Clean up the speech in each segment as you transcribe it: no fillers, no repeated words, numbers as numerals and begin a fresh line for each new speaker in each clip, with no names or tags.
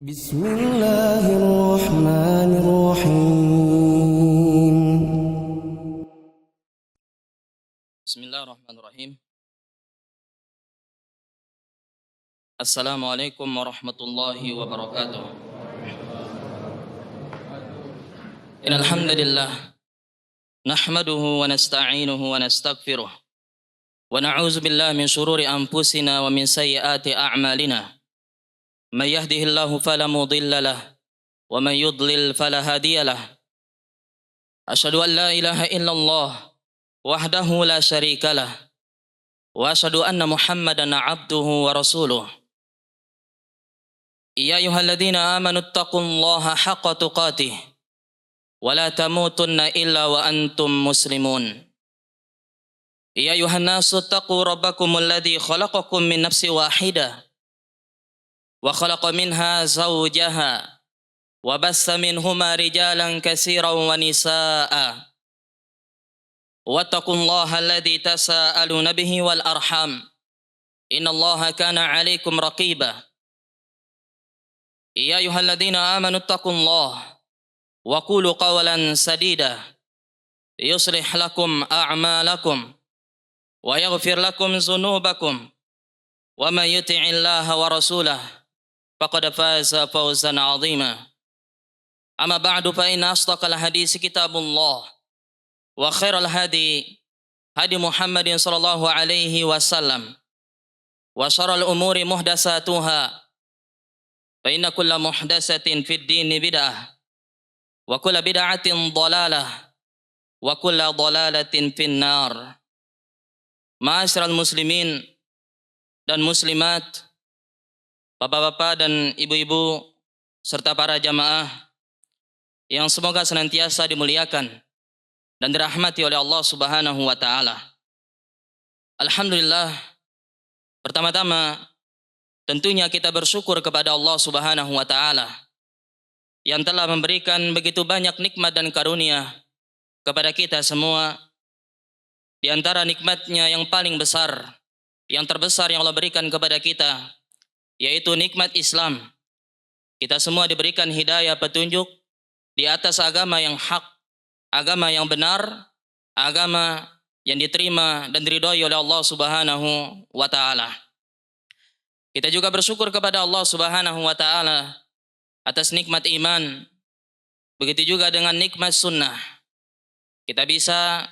Bismillahirrahmanirrahim.
Bismillahirrahmanirrahim. Assalamualaikum warahmatullahi wabarakatuh. Innal hamdalillah nahmaduhu wa nasta'inuhu wa nastaghfiruh wa na'udzu billahi min shururi anfusina wa min sayyiati a'malina. May yahdihillahu fala mudilla lahu wa may yudlil fala hadiya lahu. Asyhadu an la ilaha illallah wahdahu la syarika lahu wa asyhadu anna Muhammadan 'abduhu wa rasuluh. Ya ayyuhalladzina amanu taqullaha haqqa tuqatih wa la tamutunna illa wa antum muslimun. Ya ayyuhan nasu taqu rabbakumul ladzi khalaqakum min nafsin wahidah wa khalaqa minha zawjaha wa bassa minhuma rijalan katsiran wa nisaa'a. Wattaqullaha alladzi tasaaluna bihi wal arham. Innallaha kana 'alaikum raqiba. Ya ayyuhalladzina amanu taqullaha wa qulu qawlan sadida yuslih lakum a'malakum wa yaghfir lakum dzunubakum wa may yuti'illaha wa rasulahu faqad faza fawzan 'azima. Amma ba'du fa inna asdaqal hadits kitabullah wa khairal hadi hadi Muhammadin sallallahu alaihi wasallam wa syarrul umuri muhdatsatuha fa inna kulla muhdatsatin fid dini bid'ah wa kulla bid'atin dhalalah wa kulla dhalalatin finnar. Ma'asyiral muslimin dan muslimat, bapak-bapak dan ibu-ibu serta para jamaah yang semoga senantiasa dimuliakan dan dirahmati oleh Allah Subhanahu wa taala. Alhamdulillah, pertama-tama tentunya kita bersyukur kepada Allah Subhanahu wa taala yang telah memberikan begitu banyak nikmat dan karunia kepada kita semua. Di antara nikmatnya yang paling besar, yang terbesar yang Allah berikan kepada kita, yaitu nikmat Islam. Kita semua diberikan hidayah petunjuk di atas agama yang hak, agama yang benar, agama yang diterima dan diridhai oleh Allah Subhanahu wa taala. Kita juga bersyukur kepada Allah Subhanahu wa taala atas nikmat iman. Begitu juga dengan nikmat sunnah. Kita bisa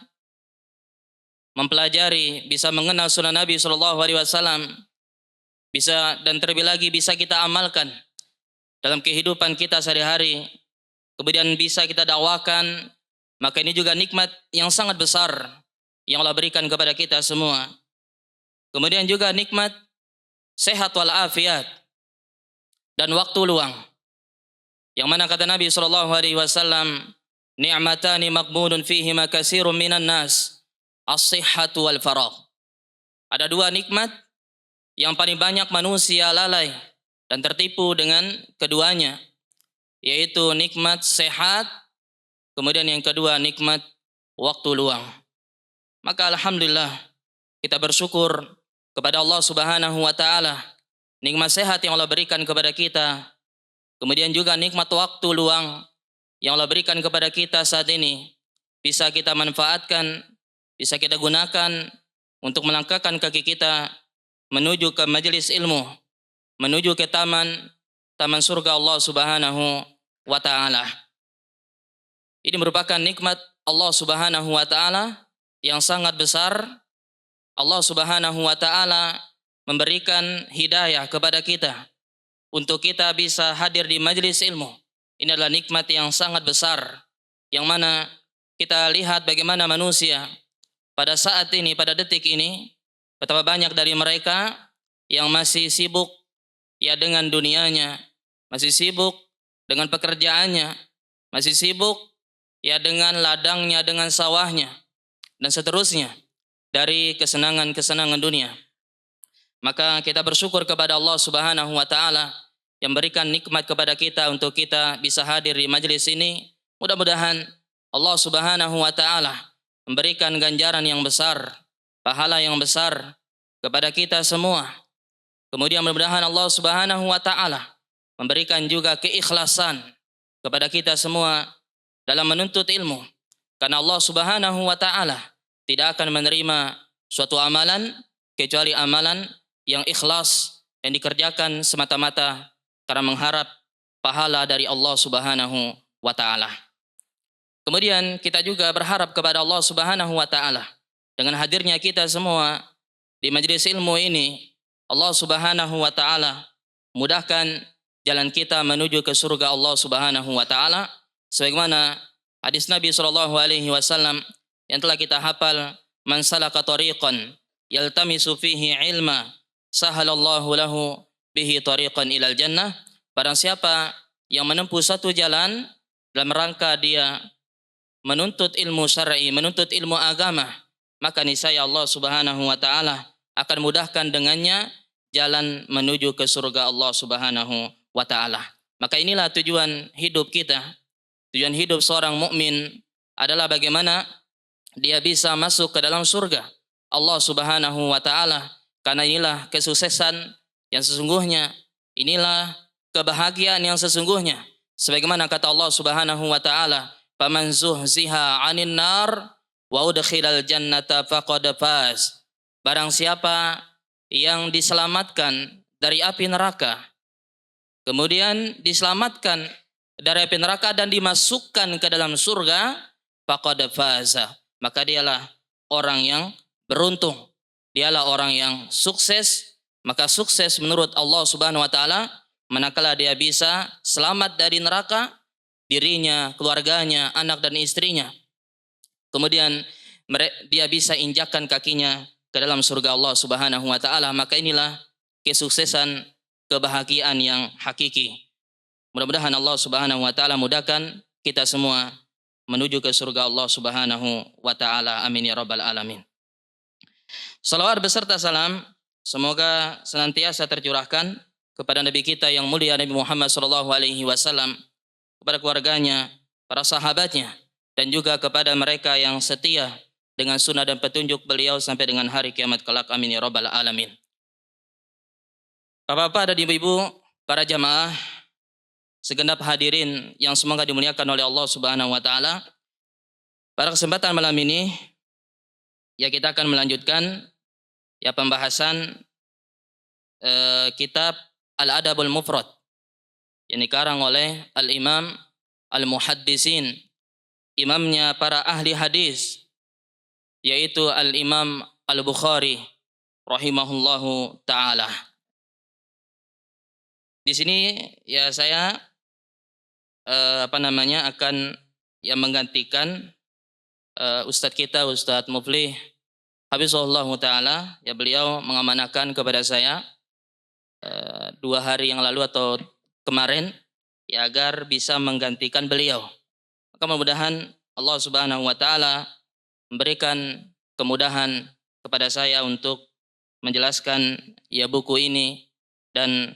mempelajari, bisa mengenal sunnah Nabi SAW, bisa dan terlebih lagi bisa kita amalkan dalam kehidupan kita sehari-hari, kemudian bisa kita dakwakan. Maka ini juga nikmat yang sangat besar yang Allah berikan kepada kita semua. Kemudian juga nikmat sehat walafiat dan waktu luang, yang mana kata Nabi SAW, ni'matani maqbulun fihima katsirun minan nas, as-sihhatu wal faragh. Ada dua nikmat yang paling banyak manusia lalai dan tertipu dengan keduanya, yaitu nikmat sehat, kemudian yang kedua nikmat waktu luang. Maka alhamdulillah kita bersyukur kepada Allah Subhanahu wa taala nikmat sehat yang Allah berikan kepada kita, kemudian juga nikmat waktu luang yang Allah berikan kepada kita saat ini bisa kita manfaatkan, bisa kita gunakan untuk melangkahkan kaki kita menuju ke majelis ilmu, menuju ke taman surga Allah Subhanahu wa taala. Ini merupakan nikmat Allah Subhanahu wa taala yang sangat besar. Allah Subhanahu wa taala memberikan hidayah kepada kita untuk kita bisa hadir di majelis ilmu. Ini adalah nikmat yang sangat besar, yang mana kita lihat bagaimana manusia pada saat ini, pada detik ini, betapa banyak dari mereka yang masih sibuk ya dengan dunianya, masih sibuk dengan pekerjaannya, masih sibuk ya dengan ladangnya, dengan sawahnya, dan seterusnya dari kesenangan-kesenangan dunia. Maka kita bersyukur kepada Allah Subhanahu wa taala yang berikan nikmat kepada kita untuk kita bisa hadir di majelis ini. Mudah-mudahan Allah Subhanahu wa taala memberikan ganjaran yang besar, pahala yang besar kepada kita semua. Kemudian mudah-mudahan Allah Subhanahu wa taala memberikan juga keikhlasan kepada kita semua dalam menuntut ilmu. Karena Allah Subhanahu wa taala tidak akan menerima suatu amalan kecuali amalan yang ikhlas, yang dikerjakan semata-mata karena mengharap pahala dari Allah Subhanahu wa taala. Kemudian kita juga berharap kepada Allah Subhanahu wa taala dengan hadirnya kita semua di majelis ilmu ini, Allah Subhanahu wa taala mudahkan jalan kita menuju ke surga Allah Subhanahu wa taala sebagaimana hadis Nabi sallallahu alaihi wasallam yang telah kita hafal, man salaka tariqan yaltamisu fihi ilma sahalallahu lahu bihi tariqan ilal jannah. Barang siapa yang menempuh satu jalan dalam rangka dia menuntut ilmu syar'i, menuntut ilmu agama, maka niscaya Allah Subhanahu wa taala akan mudahkan dengannya jalan menuju ke surga Allah Subhanahu wa taala. Maka inilah tujuan hidup kita. Tujuan hidup seorang mukmin adalah bagaimana dia bisa masuk ke dalam surga Allah Subhanahu wa taala. Karena inilah kesuksesan yang sesungguhnya, inilah kebahagiaan yang sesungguhnya. Sebagaimana kata Allah Subhanahu wa taala, "Faman zuhziha 'anil nar wa udkhilal jannata faqad faz." Barang siapa yang diselamatkan dari api neraka, kemudian diselamatkan dari api neraka dan dimasukkan ke dalam surga, faqad faza, maka dialah orang yang beruntung, dialah orang yang sukses. Maka sukses menurut Allah Subhanahu wa taala manakala dia bisa selamat dari neraka, dirinya, keluarganya, anak dan istrinya. Kemudian dia bisa injakkan kakinya ke dalam surga Allah Subhanahu wa taala. Maka inilah kesuksesan, kebahagiaan yang hakiki. Mudah-mudahan Allah Subhanahu wa taala mudahkan kita semua menuju ke surga Allah Subhanahu wa taala. Amin ya rabbal alamin. Salawat beserta salam semoga senantiasa tercurahkan kepada Nabi kita yang mulia Nabi Muhammad sallallahu alaihi wasallam, kepada keluarganya, para sahabatnya, dan juga kepada mereka yang setia dengan sunnah dan petunjuk beliau sampai dengan hari kiamat kelak. Amin ya rabbal alamin. Bapak-bapak dan ibu-ibu, para jamaah, segenap hadirin yang semoga dimuliakan oleh Allah Subhanahu wa taala. Pada kesempatan malam ini ya kita akan melanjutkan ya pembahasan kitab Al-Adabul Mufrad yang dikarang oleh Al-Imam Al-Muhaddisin, imamnya para ahli hadis, yaitu Al-Imam Al-Bukhari rahimahullahu taala. Di sini ya saya akan ya menggantikan Ustadz kita, Ustadz Muflih Habibullah taala. Ya beliau mengamanahkan kepada saya 2 hari yang lalu atau kemarin ya agar bisa menggantikan beliau. Maka mudah-mudahan Allah Subhanahu wa taala memberikan kemudahan kepada saya untuk menjelaskan ya buku ini dan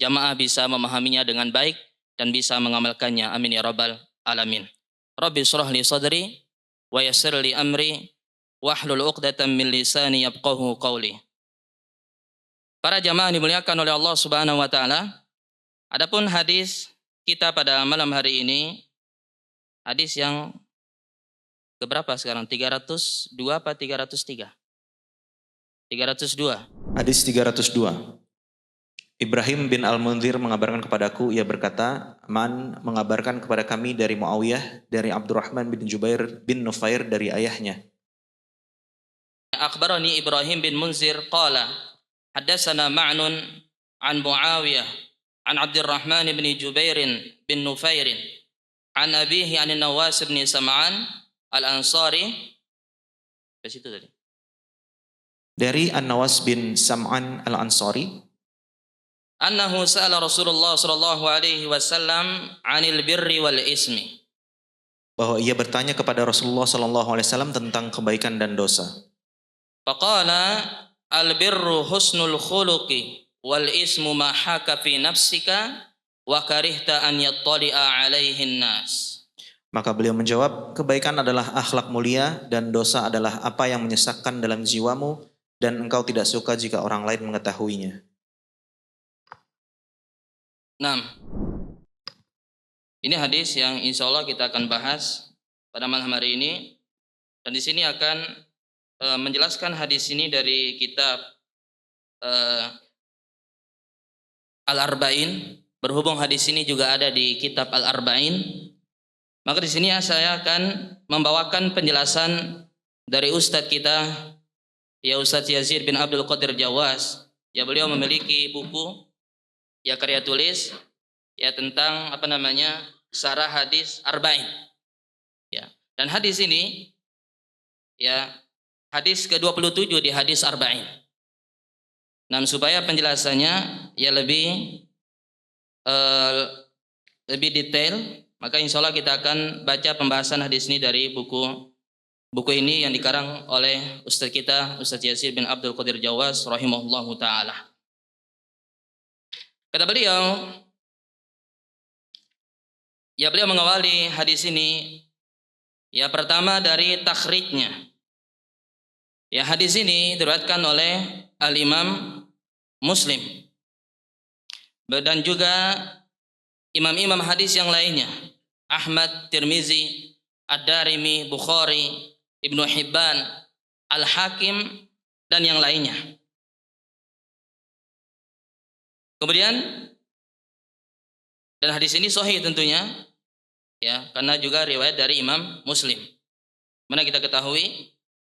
jamaah bisa memahaminya dengan baik dan bisa mengamalkannya. Amin ya rabbal alamin. Rabbi shrah li sadri wa yassir li amri wahlul 'uqdatam min lisani yafqahu qawli. Para jamaah dimuliakan oleh Allah Subhanahu wa taala. Adapun hadis kita pada malam hari ini, hadis yang keberapa sekarang? 302 apa 303? 302.
Hadis 302. Ibrahim bin Al-Mundhir mengabarkan kepadaku, ia berkata, Man mengabarkan kepada kami dari Muawiyah, dari Abdurrahman bin Jubair bin Nufair dari ayahnya.
Akhbarani Ibrahim bin Munzir qala haddatsana Ma'nun an Muawiyah an Abdurrahman bin Jubair bin Nufair an abihi an Nawas bin Sam'an Al-Ansari. Di situ tadi.
Dari An-Nawas bin Sam'an Al-Ansari,
annahu sa'ala Rasulullah sallallahu alaihi wasallam 'anil birri wal ismi.
bahwa ia bertanya kepada Rasulullah sallallahu alaihi wasallam tentang kebaikan dan dosa.
Faqala al birru husnul khuluqi wal ismu ma haka fi nafsika wa karihta an yattali'a 'alaihin nas.
Maka beliau menjawab, kebaikan adalah akhlak mulia dan dosa adalah apa yang menyesakkan dalam jiwamu dan engkau tidak suka jika orang lain mengetahuinya.
Nah, ini hadis yang insya Allah kita akan bahas pada malam hari ini, dan di sini akan menjelaskan hadis ini dari kitab Al-Arba'in. Berhubung hadis ini juga ada di kitab Al-Arba'in, maka di sini saya akan membawakan penjelasan dari Ustadz kita, ya Ustadz Yazid bin Abdul Qadir Jawas. Ya, beliau memiliki buku, ya karya tulis, ya tentang syarah hadis Arba'in. Ya, dan hadis ini, ya hadis ke-27 di hadis Arba'in. Nah, supaya penjelasannya ya lebih detail, maka insya Allah kita akan baca pembahasan hadis ini dari buku ini yang dikarang oleh Ustadz kita, Ustadz Yazid bin Abdul Qadir Jawas rahimahullahu ta'ala. Kata beliau, ya beliau mengawali hadis ini, ya pertama dari takhrijnya. Ya, hadis ini diriwayatkan oleh Al-Imam Muslim dan juga imam-imam hadis yang lainnya, Ahmad, Tirmizi, Ad-Darimi, Bukhari, Ibnu Hibban, Al-Hakim, dan yang lainnya. Kemudian, dan hadis ini sahih tentunya, ya karena juga riwayat dari Imam Muslim. Mana kita ketahui,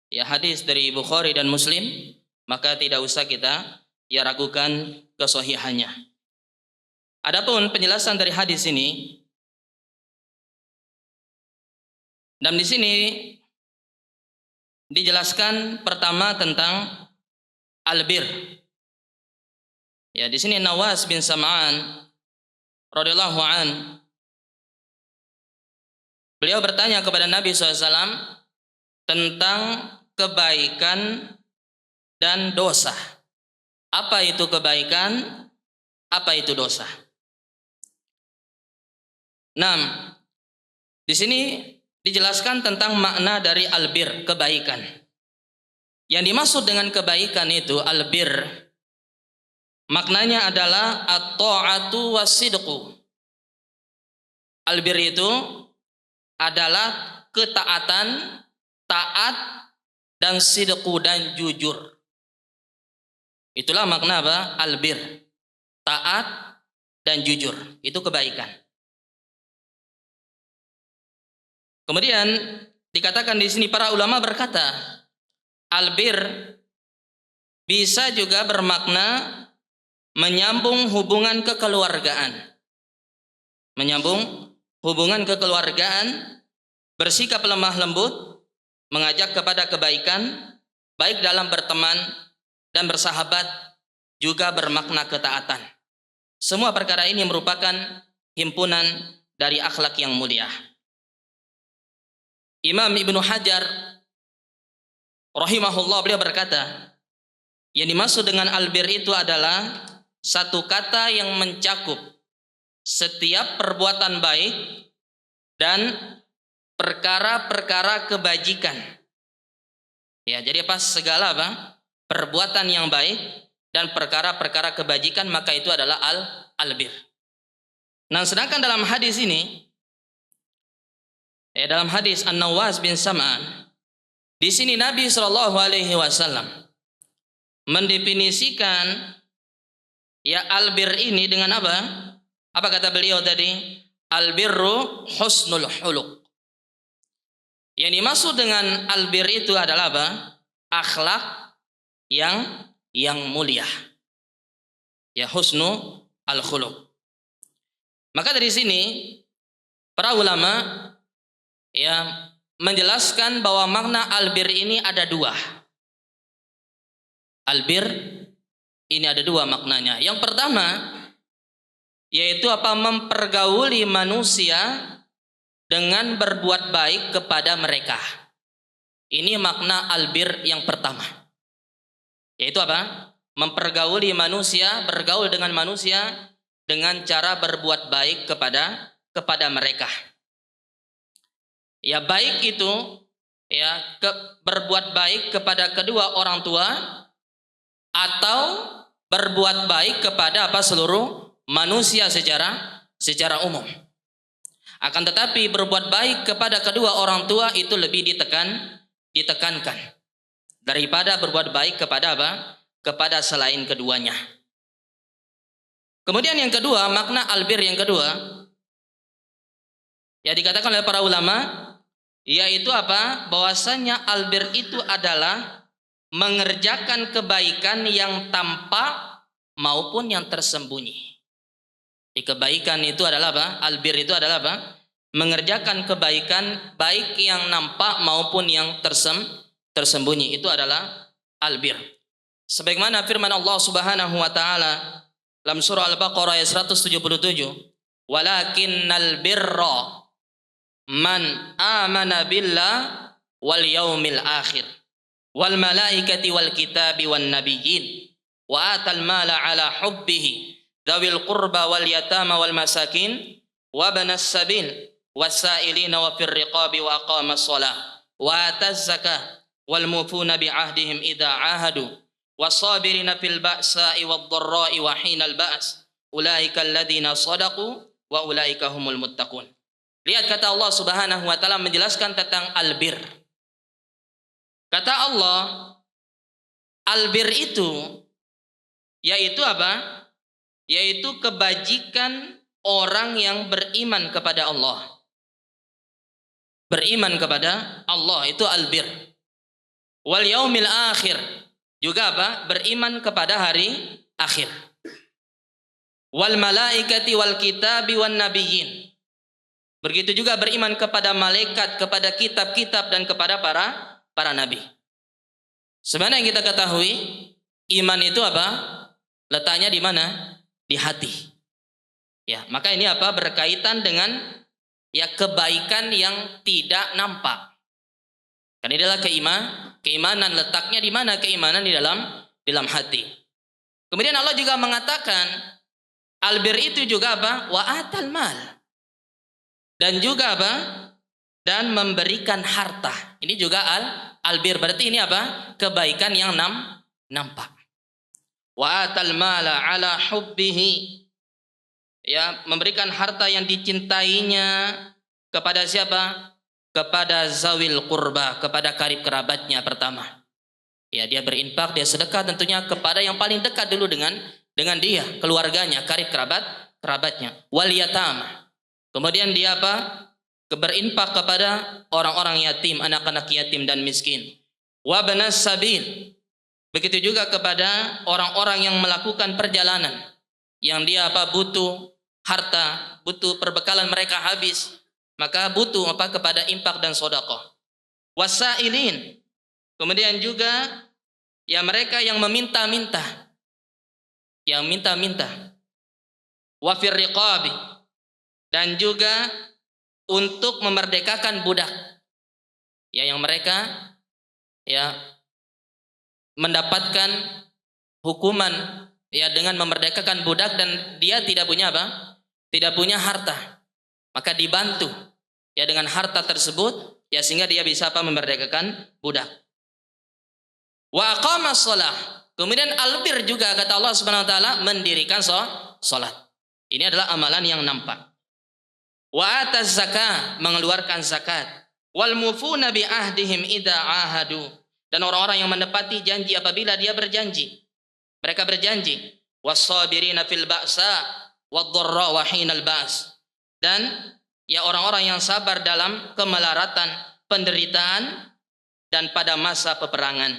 ya hadis dari Bukhari dan Muslim, maka tidak usah kita ya ragukan kesahihannya. Adapun penjelasan dari hadis ini, dan di sini dijelaskan pertama tentang albir. Ya, di sini Nawas bin Sam'an radhiyallahu an, beliau bertanya kepada Nabi SAW tentang kebaikan dan dosa. Apa itu kebaikan? Apa itu dosa? Nah, di sini dijelaskan tentang makna dari albir, kebaikan. Yang dimaksud dengan kebaikan itu albir, maknanya adalah at-ta'atu was-sidqu. Albir itu adalah ketaatan, taat, dan sidqu, dan jujur. Itulah makna apa? Albir, taat dan jujur. Itu kebaikan. Kemudian dikatakan di sini, para ulama berkata, albir bisa juga bermakna menyambung hubungan kekeluargaan. Menyambung hubungan kekeluargaan, bersikap lemah lembut, mengajak kepada kebaikan, baik dalam berteman dan bersahabat, juga bermakna ketaatan. Semua perkara ini merupakan himpunan dari akhlak yang mulia. Imam Ibnu Hajar rahimahullah, beliau berkata, yang dimaksud dengan albir itu adalah satu kata yang mencakup setiap perbuatan baik dan perkara-perkara kebajikan. Ya, jadi pas segala perbuatan yang baik dan perkara-perkara kebajikan, maka itu adalah albir. Nah, sedangkan dalam hadis ini, dalam hadis An-Nawas bin Sam'an, di sini Nabi SAW mendefinisikan ya albir ini dengan apa? Apa kata beliau tadi? Albirru husnul khuluq. Yang dimaksud dengan albir itu adalah apa? Akhlak yang mulia. Ya, husnu al-khuluq. Maka dari sini para ulama ya menjelaskan bahwa makna albir ini ada dua. Albir ini ada dua maknanya. Yang pertama yaitu apa? Mempergauli manusia dengan berbuat baik kepada mereka. Ini makna albir yang pertama. Yaitu apa? Mempergauli manusia, bergaul dengan manusia dengan cara berbuat baik kepada mereka. Ya, baik itu ya berbuat baik kepada kedua orang tua, atau berbuat baik kepada seluruh manusia secara umum. Akan tetapi berbuat baik kepada kedua orang tua itu lebih ditekankan daripada berbuat baik kepada apa? Kepada selain keduanya. Kemudian yang kedua, makna albir yang kedua ya dikatakan oleh para ulama yaitu apa? Bahwasanya albir itu adalah mengerjakan kebaikan yang tampak maupun yang tersembunyi. Kebaikan itu adalah apa? Albir itu adalah apa? Mengerjakan kebaikan baik yang nampak maupun yang tersembunyi. Itu adalah albir. Sebagaimana firman Allah Subhanahu wa taala dalam surah Al-Baqarah ayat 177, "Walakinnal birra man amana billah wal yaumil akhir wal malaikati wal kitabi wan nabiyyin wa atal mala ala hubbihi dzawil qurba wal yatama wal masakin wa banas sabil wasailina wa fir riqabi wa aqamas shalah wa ataz zakah wal mufuna bi ahdihim idza ahadu wasabirina fil ba'sa'i wad dharra'i wa hinal ba's ulaika alladziina shadaqu wa ulaika humul muttaqun." Lihat kata Allah Subhanahu wa taala menjelaskan tentang albir. Kata Allah, albir itu yaitu apa? Yaitu kebajikan orang yang beriman kepada Allah. Beriman kepada Allah itu albir. Wal yaumil akhir juga apa? Beriman kepada hari akhir. Wal malaikati wal kitabi wan nabiyyin. Begitu juga beriman kepada malaikat, kepada kitab-kitab dan kepada para nabi. Sebenarnya yang kita ketahui, iman itu apa? Letaknya di mana? Di hati. Ya, maka ini apa? Berkaitan dengan ya kebaikan yang tidak nampak. Karena ini adalah keimanan, letaknya di mana? Keimanan di dalam hati. Kemudian Allah juga mengatakan albir itu juga apa? Wa atal mal. Dan juga apa? Dan memberikan harta. Ini juga albir. Berarti ini apa? Kebaikan yang nampak. Wa atal mala ala hubbihi. Ya, memberikan harta yang dicintainya kepada siapa? Kepada zawil qurba, kepada karib kerabatnya pertama. Ya, dia berinfak, dia sedekah tentunya kepada yang paling dekat dulu dengan dia, keluarganya, karib kerabatnya. Wal yatama. Kemudian dia apa? Berinfak kepada orang-orang yatim, anak-anak yatim dan miskin. Wa banas sabil. Begitu juga kepada orang-orang yang melakukan perjalanan, yang dia apa? Butuh harta, butuh perbekalan mereka habis, maka butuh apa? Kepada infak dan sedekah. Wasailin. Kemudian juga ya mereka yang meminta-minta. Yang minta-minta. Wa fir riqabi. Dan juga untuk memerdekakan budak. Ya, yang mereka ya mendapatkan hukuman ya dengan memerdekakan budak dan dia tidak punya apa? Tidak punya harta. Maka dibantu ya dengan harta tersebut ya sehingga dia bisa apa? Memerdekakan budak. Wa aqamas shalah. Kemudian albir juga kata Allah Subhanahu wa taala mendirikan salat. Ini adalah amalan yang nampak. Wa ataz zakah, mengeluarkan zakat. Wal mufuna bi ahdihim idza ahadu. Dan orang-orang yang menepati janji apabila dia berjanji. Mereka berjanji. Was-sabirina fil ba'sa wad-dharra wa hinal ba's. Dan ya orang-orang yang sabar dalam kemelaratan, penderitaan dan pada masa peperangan.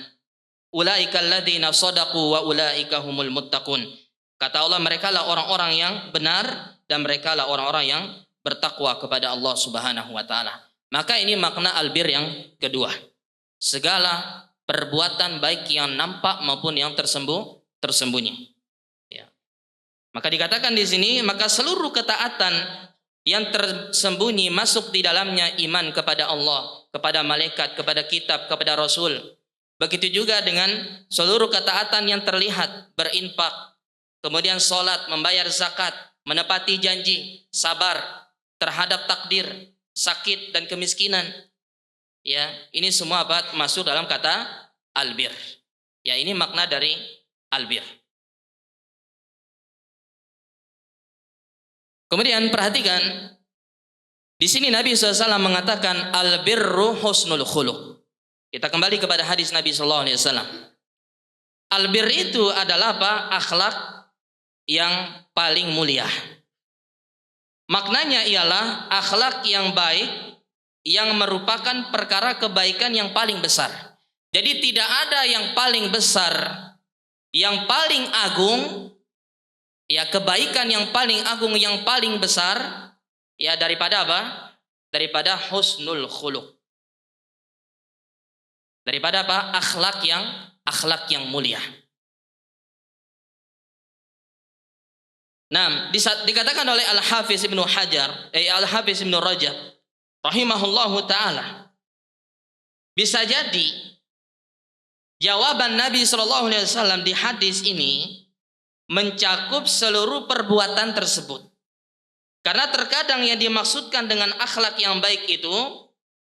Ulaika alladziina shadaqu wa ulaika humul muttaqun. Kata Allah, mereka lah orang-orang yang benar dan mereka lah orang-orang yang bertakwa kepada Allah Subhanahu wa taala. Maka ini makna albir yang kedua. Segala perbuatan baik yang nampak maupun yang tersembunyi. Ya. Maka dikatakan di sini, maka seluruh ketaatan yang tersembunyi masuk di dalamnya iman kepada Allah, kepada malaikat, kepada kitab, kepada rasul. Begitu juga dengan seluruh ketaatan yang terlihat, berinfak, kemudian sholat, membayar zakat, menepati janji, sabar terhadap takdir, sakit dan kemiskinan. Ya, ini semua apa? Masuk dalam kata albir. Ya, ini makna dari albir. Kemudian perhatikan, di sini Nabi SAW mengatakan al-birru husnul khuluq. Kita kembali kepada hadis Nabi SAW. Al-bir itu adalah apa? Akhlak yang paling mulia. Maknanya ialah akhlak yang baik yang merupakan perkara kebaikan yang paling besar. Jadi tidak ada yang paling besar, yang paling agung, ya kebaikan yang paling agung, yang paling besar, ya daripada apa? Daripada husnul khuluq. Daripada apa? Akhlak yang mulia. Nah, dikatakan oleh Al-Hafiz Ibnu Hajar, Al-Hafiz Ibnu Rajab rahimahullahu taala, bisa jadi jawaban Nabi SAW di hadis ini mencakup seluruh perbuatan tersebut. Karena terkadang yang dimaksudkan dengan akhlak yang baik itu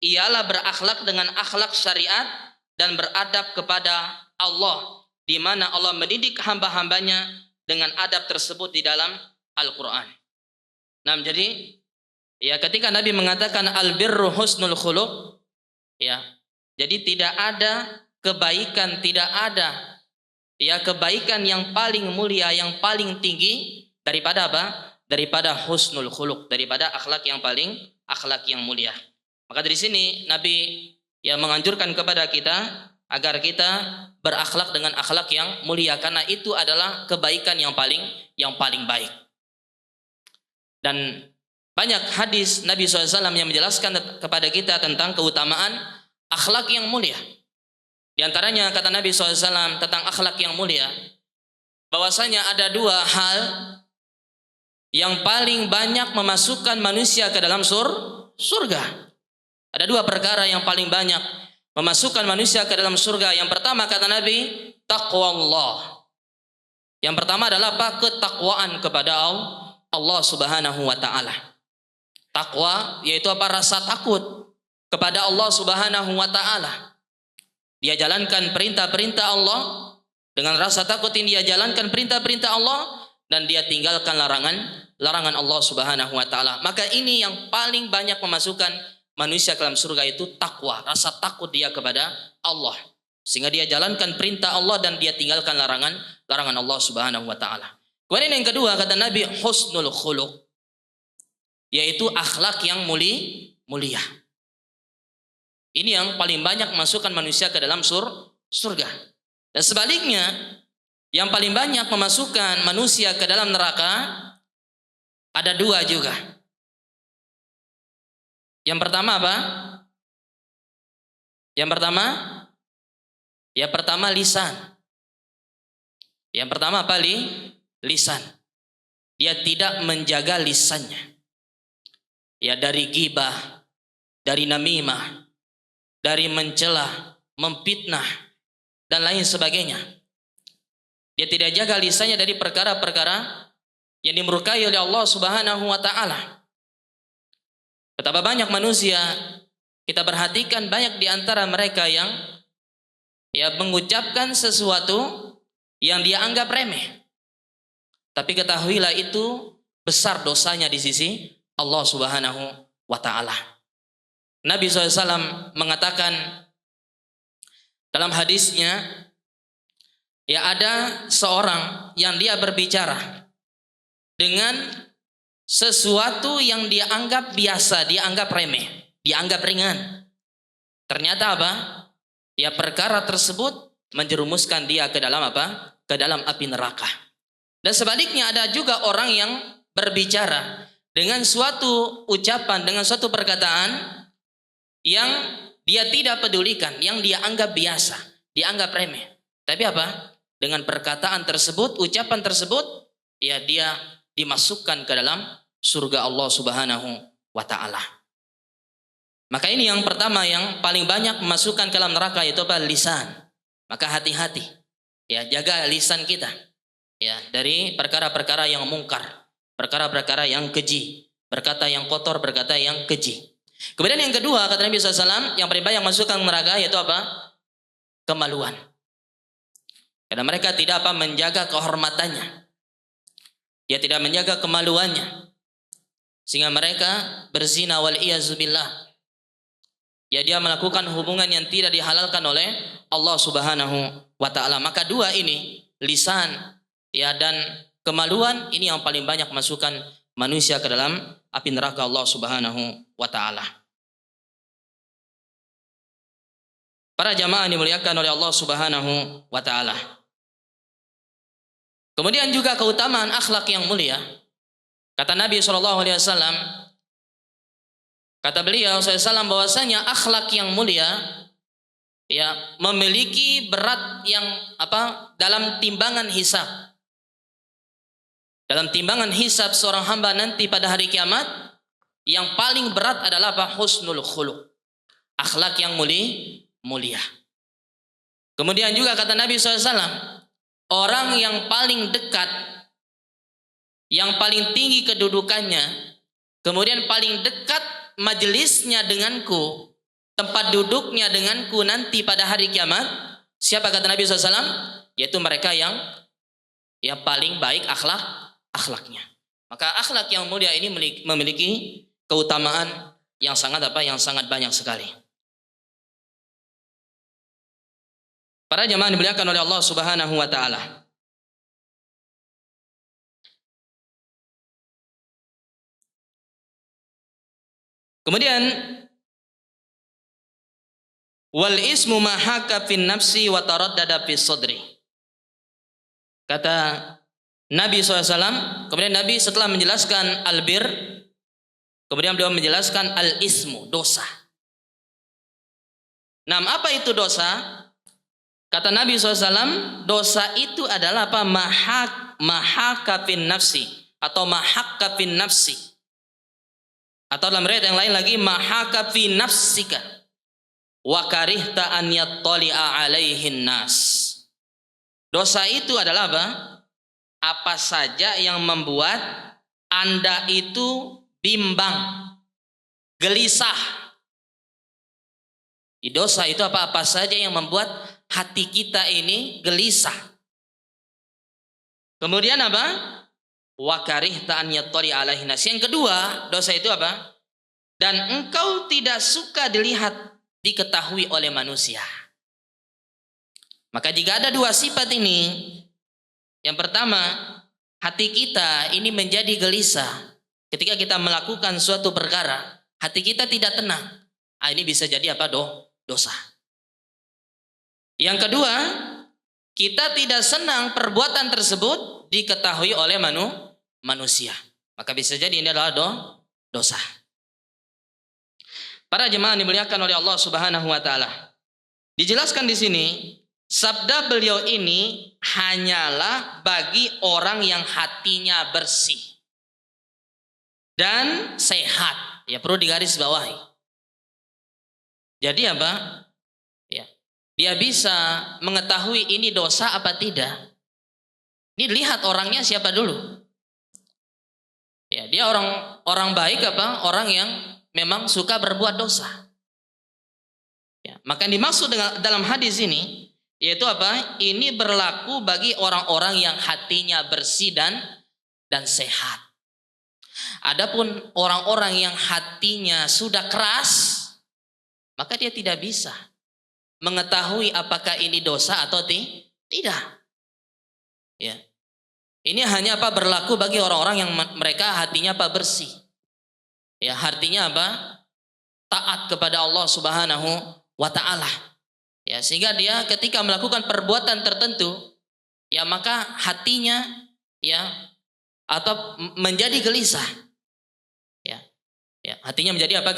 ialah berakhlak dengan akhlak syariat dan beradab kepada Allah, di mana Allah mendidik hamba-hambanya dengan adab tersebut di dalam Al-Quran. Nah, jadi ya ketika Nabi mengatakan al-birru husnul khuluq, ya, jadi tidak ada kebaikan, tidak ada ya kebaikan yang paling mulia, yang paling tinggi daripada apa? Daripada husnul khuluq, daripada akhlak yang mulia. Maka dari sini Nabi ya menganjurkan kepada kita agar kita berakhlak dengan akhlak yang mulia, karena itu adalah kebaikan yang paling baik. Dan banyak hadis Nabi SAW yang menjelaskan kepada kita tentang keutamaan akhlak yang mulia. Di antaranya kata Nabi SAW tentang akhlak yang mulia, bahwasanya ada dua hal yang paling banyak memasukkan manusia ke dalam surga. Ada dua perkara yang paling banyak memasukkan manusia ke dalam surga. Yang pertama kata Nabi, taqwa Allah. Yang pertama adalah apa? Ketakwaan kepada Allah Subhanahu wa taala. Takwa yaitu apa? Rasa takut kepada Allah Subhanahu wa taala. Dia jalankan perintah-perintah Allah, dengan rasa takut ini dia jalankan perintah-perintah Allah dan dia tinggalkan larangan Allah Subhanahu wa taala. Maka ini yang paling banyak memasukkan manusia ke dalam surga, itu takwa, rasa takut dia kepada Allah, sehingga dia jalankan perintah Allah dan dia tinggalkan larangan Allah Subhanahu wa taala. Kemudian yang kedua kata Nabi, husnul khuluq, yaitu akhlak yang mulia. Ini yang paling banyak memasukkan manusia ke dalam surga. Dan sebaliknya, yang paling banyak memasukkan manusia ke dalam neraka ada dua juga. Yang pertama apa? Yang pertama lisan. Yang pertama apa? Lisan. Dia tidak menjaga lisannya. Ya, dari ghibah, dari namimah, dari mencela, memfitnah dan lain sebagainya. Dia tidak jaga lisannya dari perkara-perkara yang dimurkai oleh Allah Subhanahu wa taala. Betapa banyak manusia, kita perhatikan banyak di antara mereka yang ya mengucapkan sesuatu yang dia anggap remeh. Tapi ketahuilah itu besar dosanya di sisi Allah Subhanahu wa taala. Nabi SAW mengatakan dalam hadisnya, ya ada seorang yang dia berbicara dengan sesuatu yang dia anggap biasa, dia anggap remeh, dia anggap ringan. Ternyata apa? Ya perkara tersebut menjerumuskan dia ke dalam apa? Ke dalam api neraka. Dan sebaliknya ada juga orang yang berbicara dengan suatu ucapan, dengan suatu perkataan yang dia tidak pedulikan, yang dia anggap biasa, dia anggap remeh. Tapi apa? Dengan perkataan tersebut, ucapan tersebut, ya dia dimasukkan ke dalam surga Allah Subhanahu wa taala. Maka ini yang pertama yang paling banyak memasukkan ke dalam neraka, itu apa? Lisan. Maka hati-hati. Ya, jaga lisan kita. Ya, dari perkara-perkara yang mungkar, perkara-perkara yang keji, berkata yang kotor, berkata yang keji. Kemudian yang kedua kata Nabi SAW, yang paling banyak masukkan neraka yaitu apa? Kemaluan. Karena mereka tidak apa? Menjaga kehormatannya. Dia tidak menjaga kemaluannya. sehingga mereka berzina wal iyazubillah. Ya, dia melakukan hubungan yang tidak dihalalkan oleh Allah Subhanahu wa taala. Maka dua ini, lisan ya dan kemaluan, ini yang paling banyak masukkan manusia ke dalam api neraka Allah Subhanahu wa taala. Para jamaah dimuliakan oleh Allah Subhanahu wa taala. Kemudian juga keutamaan akhlak yang mulia. Kata Nabi SAW, kata beliau SAW bahwasanya akhlak yang mulia ya memiliki berat yang dalam timbangan hisab. Dalam timbangan hisab seorang hamba nanti pada hari kiamat, yang paling berat adalah apa? Husnul khuluq. Akhlak yang mulia. Kemudian juga kata Nabi SAW, orang yang paling dekat, yang paling tinggi kedudukannya, kemudian paling dekat majelisnya denganku, tempat duduknya denganku nanti pada hari kiamat, siapa kata Nabi SAW? Yaitu mereka yang paling baik akhlaknya. Maka akhlak yang mulia ini memiliki keutamaan yang sangat banyak sekali. Para jemaah dimuliakan oleh Allah Subhanahu wa taala. Kemudian wal ismu ma haka fin nafsi wa taraddada fi sadri. Kata Nabi SAW, kemudian Nabi setelah menjelaskan albir, kemudian beliau menjelaskan al-ismu, dosa. Nah, apa itu dosa? Kata Nabi SAW, dosa itu adalah apa? Mahaka fin nafsi atau mahakka fin nafsi. Atau dalam riwayat yang lain lagi, mahaka fi nafsika wa karihta an yattali'a alaihin nas. Dosa itu adalah apa? Apa saja yang membuat Anda itu bimbang, gelisah. Dosa itu apa saja yang membuat hati kita ini gelisah. Kemudian apa? Wa karihta an yattali'a alaihin nas. Yang kedua, dosa itu apa? Dan engkau tidak suka diketahui oleh manusia. Maka jika ada dua sifat ini, yang pertama, hati kita ini menjadi gelisah ketika kita melakukan suatu perkara, hati kita tidak tenang. Ini bisa jadi apa? Dosa. Yang kedua, kita tidak senang perbuatan tersebut diketahui oleh manusia. Maka bisa jadi ini adalah dosa. Para jemaah dimuliakan oleh Allah Subhanahu wa taala. Dijelaskan di sini, sabda beliau ini hanyalah bagi orang yang hatinya bersih dan sehat. Ya, perlu digarisbawahi. Jadi apa? Ya, dia bisa mengetahui ini dosa apa tidak. Ini lihat orangnya siapa dulu. Ya, dia orang baik apa? Orang yang memang suka berbuat dosa. Ya, maka yang dimaksud dalam hadis ini yaitu apa? Ini berlaku bagi orang-orang yang hatinya bersih dan sehat. Adapun orang-orang yang hatinya sudah keras, maka dia tidak bisa mengetahui apakah ini dosa atau tidak. Ya. Ini hanya apa? Berlaku bagi orang-orang yang mereka hatinya apa? Bersih. Ya, artinya apa? Taat kepada Allah Subhanahu wa taala. Ya, sehingga dia ketika melakukan perbuatan tertentu, ya maka hatinya ya atau menjadi gelisah. Ya. Ya, hatinya menjadi apa?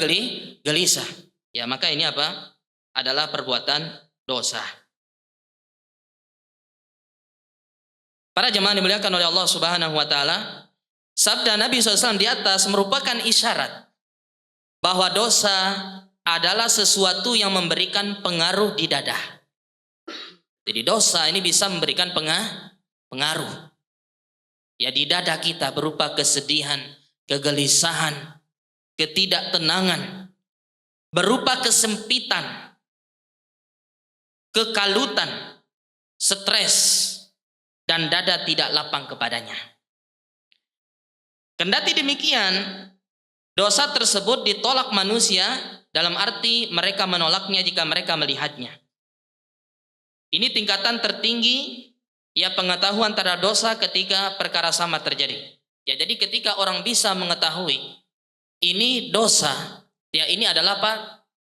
Gelisah. Ya, maka ini apa? Adalah perbuatan dosa. Para jemaah dimuliakan oleh Allah Subhanahu wa taala, sabda Nabi SAW di atas merupakan isyarat bahwa dosa adalah sesuatu yang memberikan pengaruh di dada. Jadi dosa ini bisa memberikan pengaruh. Ya, di dada kita berupa kesedihan, kegelisahan, ketidaktenangan, berupa kesempitan, kekalutan, stres, dan dada tidak lapang kepadanya. Kendati demikian, Dosa tersebut ditolak manusia dalam arti mereka menolaknya jika mereka melihatnya. Ini tingkatan tertinggi ya pengetahuan terhadap dosa ketika perkara sama terjadi. Ya, jadi ketika orang bisa mengetahui ini dosa, ya ini adalah apa?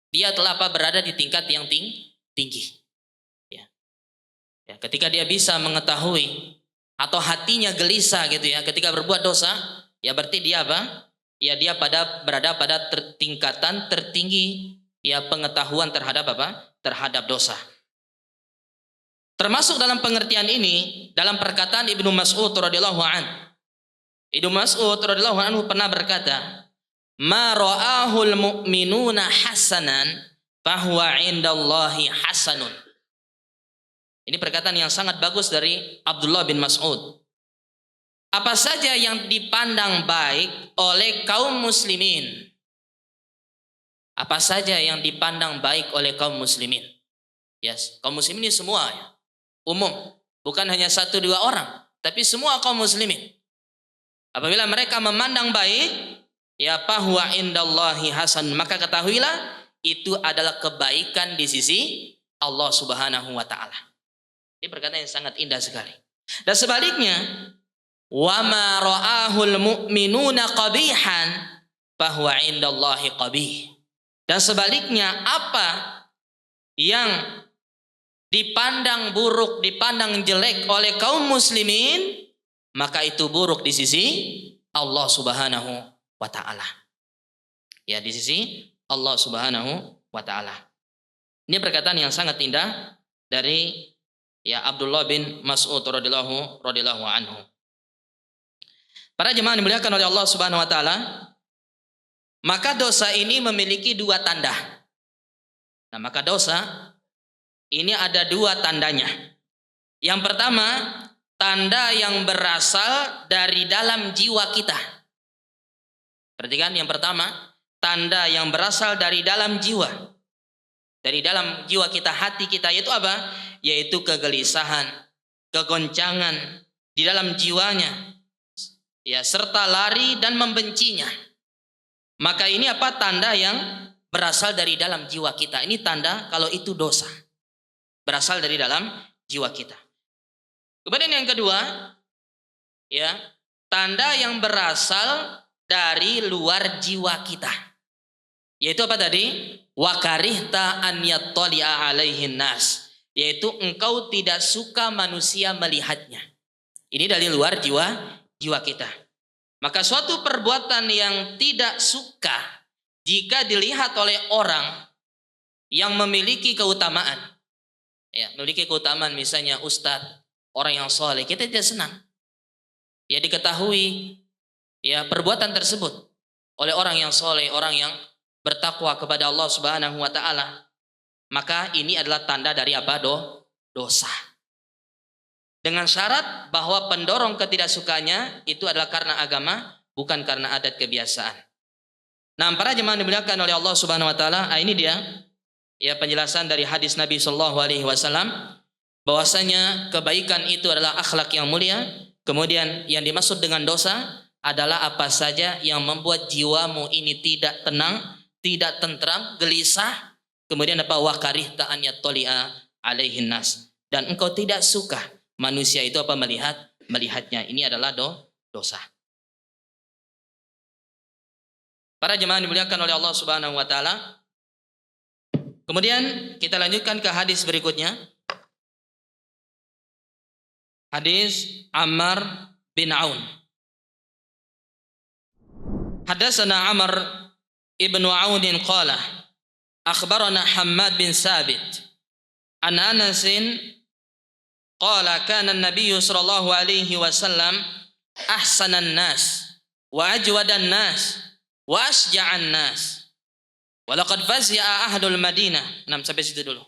Dia telah apa? Berada di tingkat yang tinggi. Ya. Ya, ketika dia bisa mengetahui atau hatinya gelisah gitu ya ketika berbuat dosa, ya berarti dia apa? Ya dia berada pada tingkatan tertinggi ya pengetahuan terhadap apa? Terhadap dosa. Termasuk dalam pengertian ini dalam perkataan Ibnu Mas'ud radhiyallahu anhu. Ibnu Mas'ud radhiyallahu anhu pernah berkata, "Ma ra'ahul mu'minuna hasanan fahuwa 'indallahi hasanun." Ini perkataan yang sangat bagus dari Abdullah bin Mas'ud. Apa saja yang dipandang baik oleh kaum muslimin. Apa saja yang dipandang baik oleh kaum muslimin. Yes, kaum muslimin ini semua ya. Umum, bukan hanya 1-2 orang, tapi semua kaum muslimin. Apabila mereka memandang baik, ya fahuwa indallahi hasan, maka ketahuilah itu adalah kebaikan di sisi Allah Subhanahu wa taala. Ini perkataan yang sangat indah sekali. Dan sebaliknya, wa ma ra'ahul mu'minuna qabihan fahuwa indallahi qabih. Dan sebaliknya, apa yang dipandang buruk, dipandang jelek oleh kaum muslimin, maka itu buruk di sisi Allah Subhanahu wa taala. Ya, di sisi Allah Subhanahu wa taala. Ini perkataan yang sangat indah dari ya Abdullah bin Mas'ud radhiyallahu anhu. Para jemaah dimuliakan oleh Allah Subhanahu wa taala, maka dosa ini memiliki 2 tanda. Nah, maka dosa ini ada 2 tandanya. Yang pertama, tanda yang berasal dari dalam jiwa kita. Perhatikan yang pertama, tanda yang berasal dari dalam jiwa. Dari dalam jiwa kita, hati kita, yaitu apa? Yaitu kegelisahan, kegoncangan di dalam jiwanya. Ya, serta lari dan membencinya. Maka ini apa? Tanda yang berasal dari dalam jiwa kita. Ini tanda kalau itu dosa. Berasal dari dalam jiwa kita. Kemudian yang kedua, ya, tanda yang berasal dari luar jiwa kita. Yaitu apa tadi? Wa karihta an yattali'a alaihin nas. Yaitu engkau tidak suka manusia melihatnya. Ini dari luar jiwa kita. Maka suatu perbuatan yang tidak suka jika dilihat oleh orang yang memiliki keutamaan. Ya, memiliki keutamaan misalnya ustadz, orang yang soleh, kita tidak senang. Ya diketahui ya perbuatan tersebut oleh orang yang soleh, orang yang bertakwa kepada Allah Subhanahu wa taala. Maka ini adalah tanda dari apa? Dosa. Dengan syarat bahwa pendorong ketidaksukanya itu adalah karena agama, bukan karena adat kebiasaan. Nah, para jemaah dimuliakan oleh Allah Subhanahu wa taala, ini dia ya penjelasan dari hadis Nabi Shallallahu Alaihi Wasallam bahwasanya kebaikan itu adalah akhlak yang mulia. Kemudian yang dimaksud dengan dosa adalah apa saja yang membuat jiwamu ini tidak tenang, tidak tentram, gelisah. Kemudian apa? Wa karihta an yattali'a alaihin nas, dan engkau tidak suka manusia itu apa? Melihatnya. Ini adalah dosa. Para jemaah dimuliakan oleh Allah Subhanahu wa taala. Kemudian kita lanjutkan ke hadis berikutnya. Hadis Ammar bin Aun. Hadatsana Amr ibnu Aun qala akhbarana Hammad bin Sabit an Anas qala kana an-nabiy sallallahu alaihi wasallam ahsanan nas wa ajwadan nas wa asja'an nas. Walaqad fazi'a ahlul Madinah. 6 sampai situ dulu.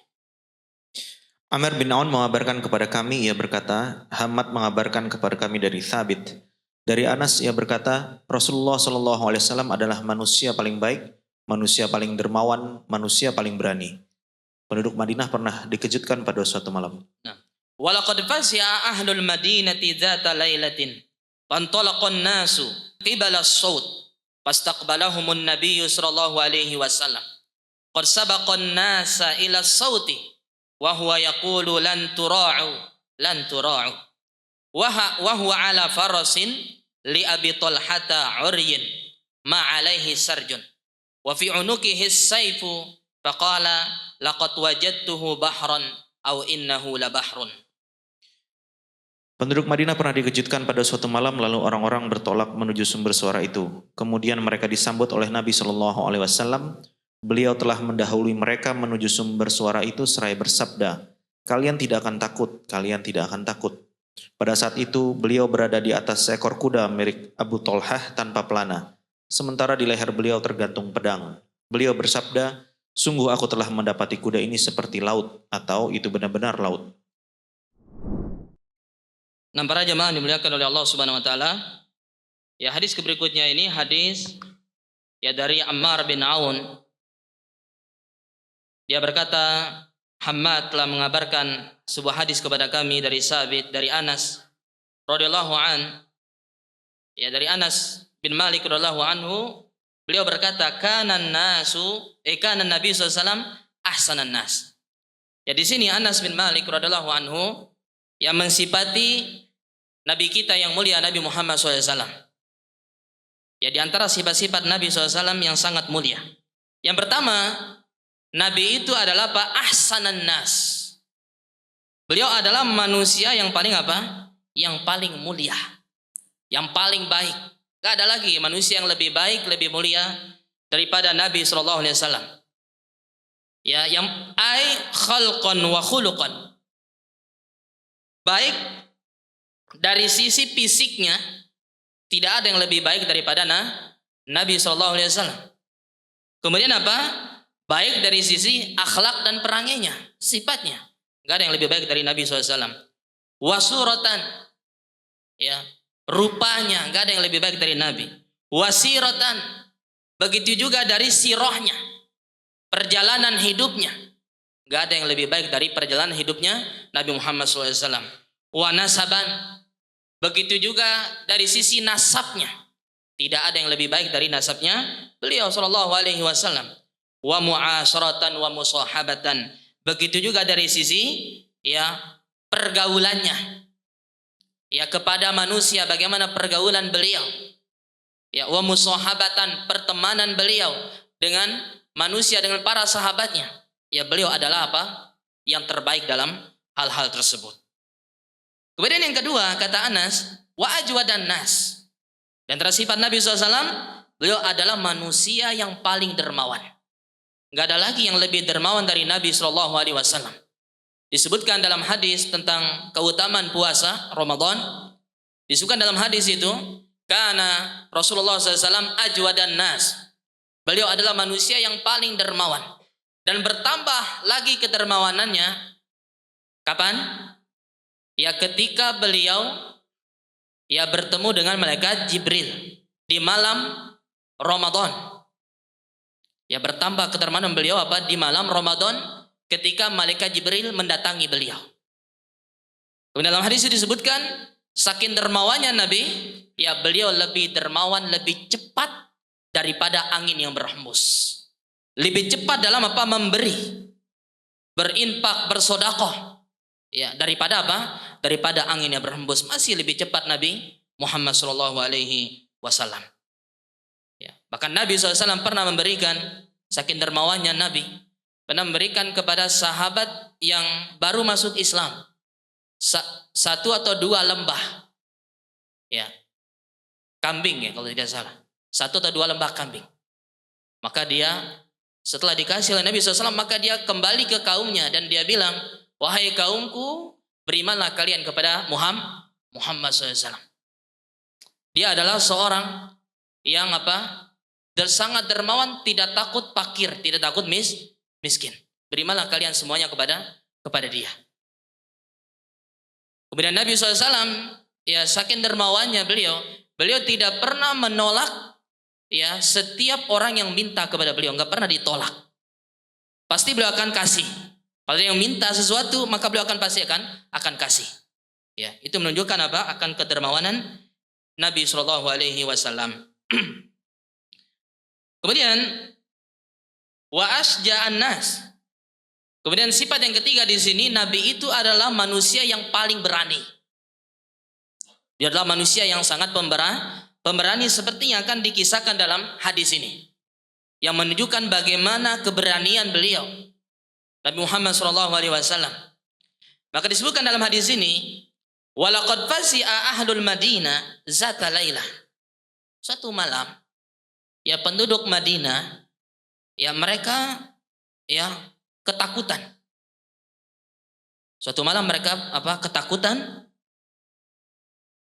Amr bin Aun mengabarkan kepada kami, ia berkata, Hammad mengabarkan kepada kami dari Thabit. Dari Anas ia berkata, Rasulullah SAW adalah manusia paling baik, manusia paling dermawan, manusia paling berani. Penduduk Madinah pernah dikejutkan pada suatu malam.
Walaqad fazi'a ahlul Madinati dzata lailatin. Fantalaqan nasu qibala as-saut. fastaqbalahumun nabiyyu sallallahu alaihi wasallam qad sabaqan nasa ila sauti wa huwa yaqulu lan tura'u wa huwa ala farasin li abi talhata uryin ma alaihi sarjun wa fi unukihi as-sayfu faqala laqad wajadtuhu bahran aw innahu la bahrun.
Penduduk Madinah pernah dikejutkan pada suatu malam, lalu orang-orang bertolak menuju sumber suara itu. Kemudian mereka disambut oleh Nabi SAW. Beliau telah mendahului mereka menuju sumber suara itu seraya bersabda, "Kalian tidak akan takut, kalian tidak akan takut." Pada saat itu beliau berada di atas seekor kuda milik Abu Tolhah tanpa pelana. Sementara di leher beliau tergantung pedang. Beliau bersabda, "Sungguh aku telah mendapati kuda ini seperti laut," atau itu benar-benar laut.
Nah, para jemaah dimuliakan oleh Allah Subhanahu wa taala. Ya, hadis berikutnya ini hadis ya dari Ammar bin Aun. Dia berkata, Hammad telah mengabarkan sebuah hadis kepada kami dari Sabit dari Anas radhiyallahu an. Ya, dari Anas bin Malik radhiyallahu anhu, beliau berkata, kana Nabi sallallahu alaihi wasallam ahsanan nas. Ya, di sini Anas bin Malik radhiyallahu anhu yang mensifati Nabi kita yang mulia Nabi Muhammad SAW. Ya, di antara sifat-sifat Nabi SAW yang sangat mulia. Yang pertama, Nabi itu adalah apa? Ahsanan nas. Beliau adalah manusia yang paling apa? Yang paling mulia. Yang paling baik. Gak ada lagi manusia yang lebih baik, lebih mulia daripada Nabi SAW. Ya, yang khalqan wa khuluqan. Baik dari sisi fisiknya, tidak ada yang lebih baik daripada Nabi SAW. Kemudian apa? Baik dari sisi akhlak dan perangainya, sifatnya. Gak ada yang lebih baik dari Nabi SAW. Wasuratan, ya, rupanya gak ada yang lebih baik dari Nabi. Wasiratan, begitu juga dari sirohnya, perjalanan hidupnya. Gak ada yang lebih baik dari perjalanan hidupnya Nabi Muhammad SAW. Wa nasaban, begitu juga dari sisi nasabnya. Tidak ada yang lebih baik dari nasabnya beliau Sallallahu Alaihi Wasallam. Wa mu'asyaratan wa musahabatan, begitu juga dari sisi ya pergaulannya. Ya, kepada manusia bagaimana pergaulan beliau. Ya, wa musahabatan, pertemanan beliau dengan manusia, dengan para sahabatnya. Ya, beliau adalah apa? Yang terbaik dalam hal-hal tersebut. Kemudian yang kedua, kata Anas, wa ajwadan nas. Dan tersifat Nabi SAW, beliau adalah manusia yang paling dermawan. Gak ada lagi yang lebih dermawan dari Nabi SAW. Disebutkan dalam hadis tentang keutamaan puasa Ramadan. Disebutkan dalam hadis itu, karena Rasulullah SAW ajwadan nas. Beliau adalah manusia yang paling dermawan. Dan bertambah lagi kedermawanannya kapan? Ya, ketika beliau ya bertemu dengan malaikat Jibril di malam Ramadan. Ya, bertambah kedermawanan beliau apa? Di malam Ramadan ketika malaikat Jibril mendatangi beliau. Kemudian dalam hadis itu disebutkan saking dermawannya Nabi, ya beliau lebih dermawan, lebih cepat daripada angin yang berhembus. Lebih cepat dalam apa? Memberi, berinfak, bersodakoh. Ya, daripada apa? Daripada angin yang berhembus. Masih lebih cepat Nabi Muhammad SAW. Ya, bahkan Nabi SAW pernah memberikan, saking dermawannya Nabi, pernah memberikan kepada sahabat yang baru masuk Islam satu atau dua lembah, ya, kambing ya kalau tidak salah, satu atau dua lembah kambing. Maka dia setelah dikasih oleh Nabi SAW, maka dia kembali ke kaumnya dan dia bilang, wahai kaumku, berimanlah kalian kepada Muhammad SAW. Dia adalah seorang yang apa? Sangat dermawan, tidak takut fakir, tidak takut miskin. Berimanlah kalian semuanya kepada dia. Kemudian Nabi SAW, ya saking dermawannya beliau tidak pernah menolak ya setiap orang yang minta kepada beliau, nggak pernah ditolak. Pasti beliau akan kasih. Kalau yang minta sesuatu, maka beliau pasti akan kasih. Ya, itu menunjukkan apa? Akan kedermawanan Nabi SAW. Kemudian wa asja'an nas. Kemudian sifat yang ketiga di sini, Nabi itu adalah manusia yang paling berani. Dia adalah manusia yang sangat pemberani seperti yang akan dikisahkan dalam hadis ini, yang menunjukkan bagaimana keberanian beliau, Nabi Muhammad SAW. Maka disebutkan dalam hadis ini, walaqad fasi'a ahlul Madinah zata lailah. Suatu malam, ya penduduk Madinah, ya mereka ya ketakutan. Suatu malam mereka ketakutan.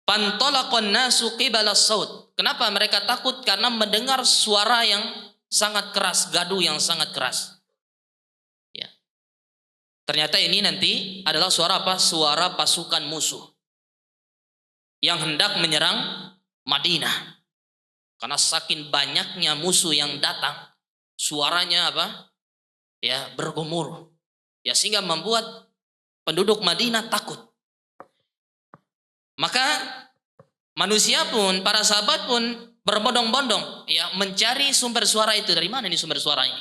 Pantalaqan nasu qibala saut. Kenapa mereka takut? Karena mendengar suara yang sangat keras, gaduh yang sangat keras. Ya. Ternyata ini nanti adalah suara apa? Suara pasukan musuh yang hendak menyerang Madinah. Karena saking banyaknya musuh yang datang, suaranya ya bergemuruh. Ya, sehingga membuat penduduk Madinah takut. Maka manusia pun, para sahabat pun berbondong-bondong ya mencari sumber suara itu. Dari mana ini sumber suaranya?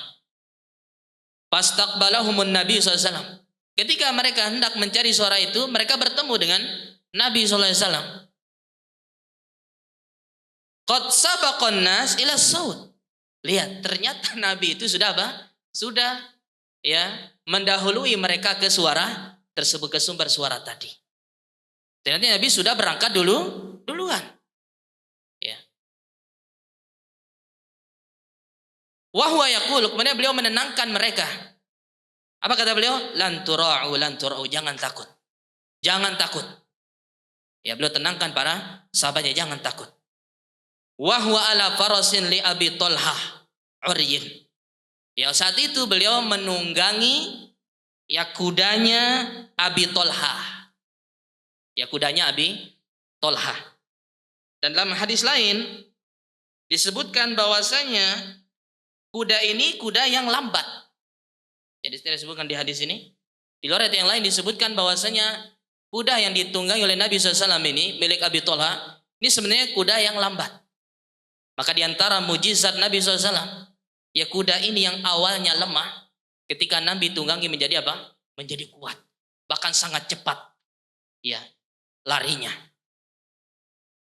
Fastaqbalahumun Nabi SAW. Ketika mereka hendak mencari suara itu, mereka bertemu dengan Nabi SAW. Qad sabaqan nas ila saut. Lihat, ternyata Nabi itu sudah Sudah ya mendahului mereka ke suara tersebut, ke sumber suara tadi. Ternyata Nabi sudah berangkat duluan. Ya. Wa huwa yaqul, kemudian beliau menenangkan mereka. Apa kata beliau? Lan tura'u, jangan takut. Jangan takut. Ya, beliau tenangkan para sahabatnya, jangan takut. Wa huwa ala farasin li Abi Thalhah uryin. Ya, saat itu beliau menunggangi ya kudanya Abi Thalhah. Ya, kudanya Abi Thalhah. Dan dalam hadis lain disebutkan bahwasanya kuda ini kuda yang lambat. Jadi tidak disebutkan di hadis ini. Di luar ayat yang lain disebutkan bahwasanya kuda yang ditunggangi oleh Nabi SAW ini milik Abi Thalhah ini sebenarnya kuda yang lambat. Maka di antara mujizat Nabi SAW, ya kuda ini yang awalnya lemah, ketika Nabi tunggangi menjadi menjadi kuat, bahkan sangat cepat. Ya, larinya.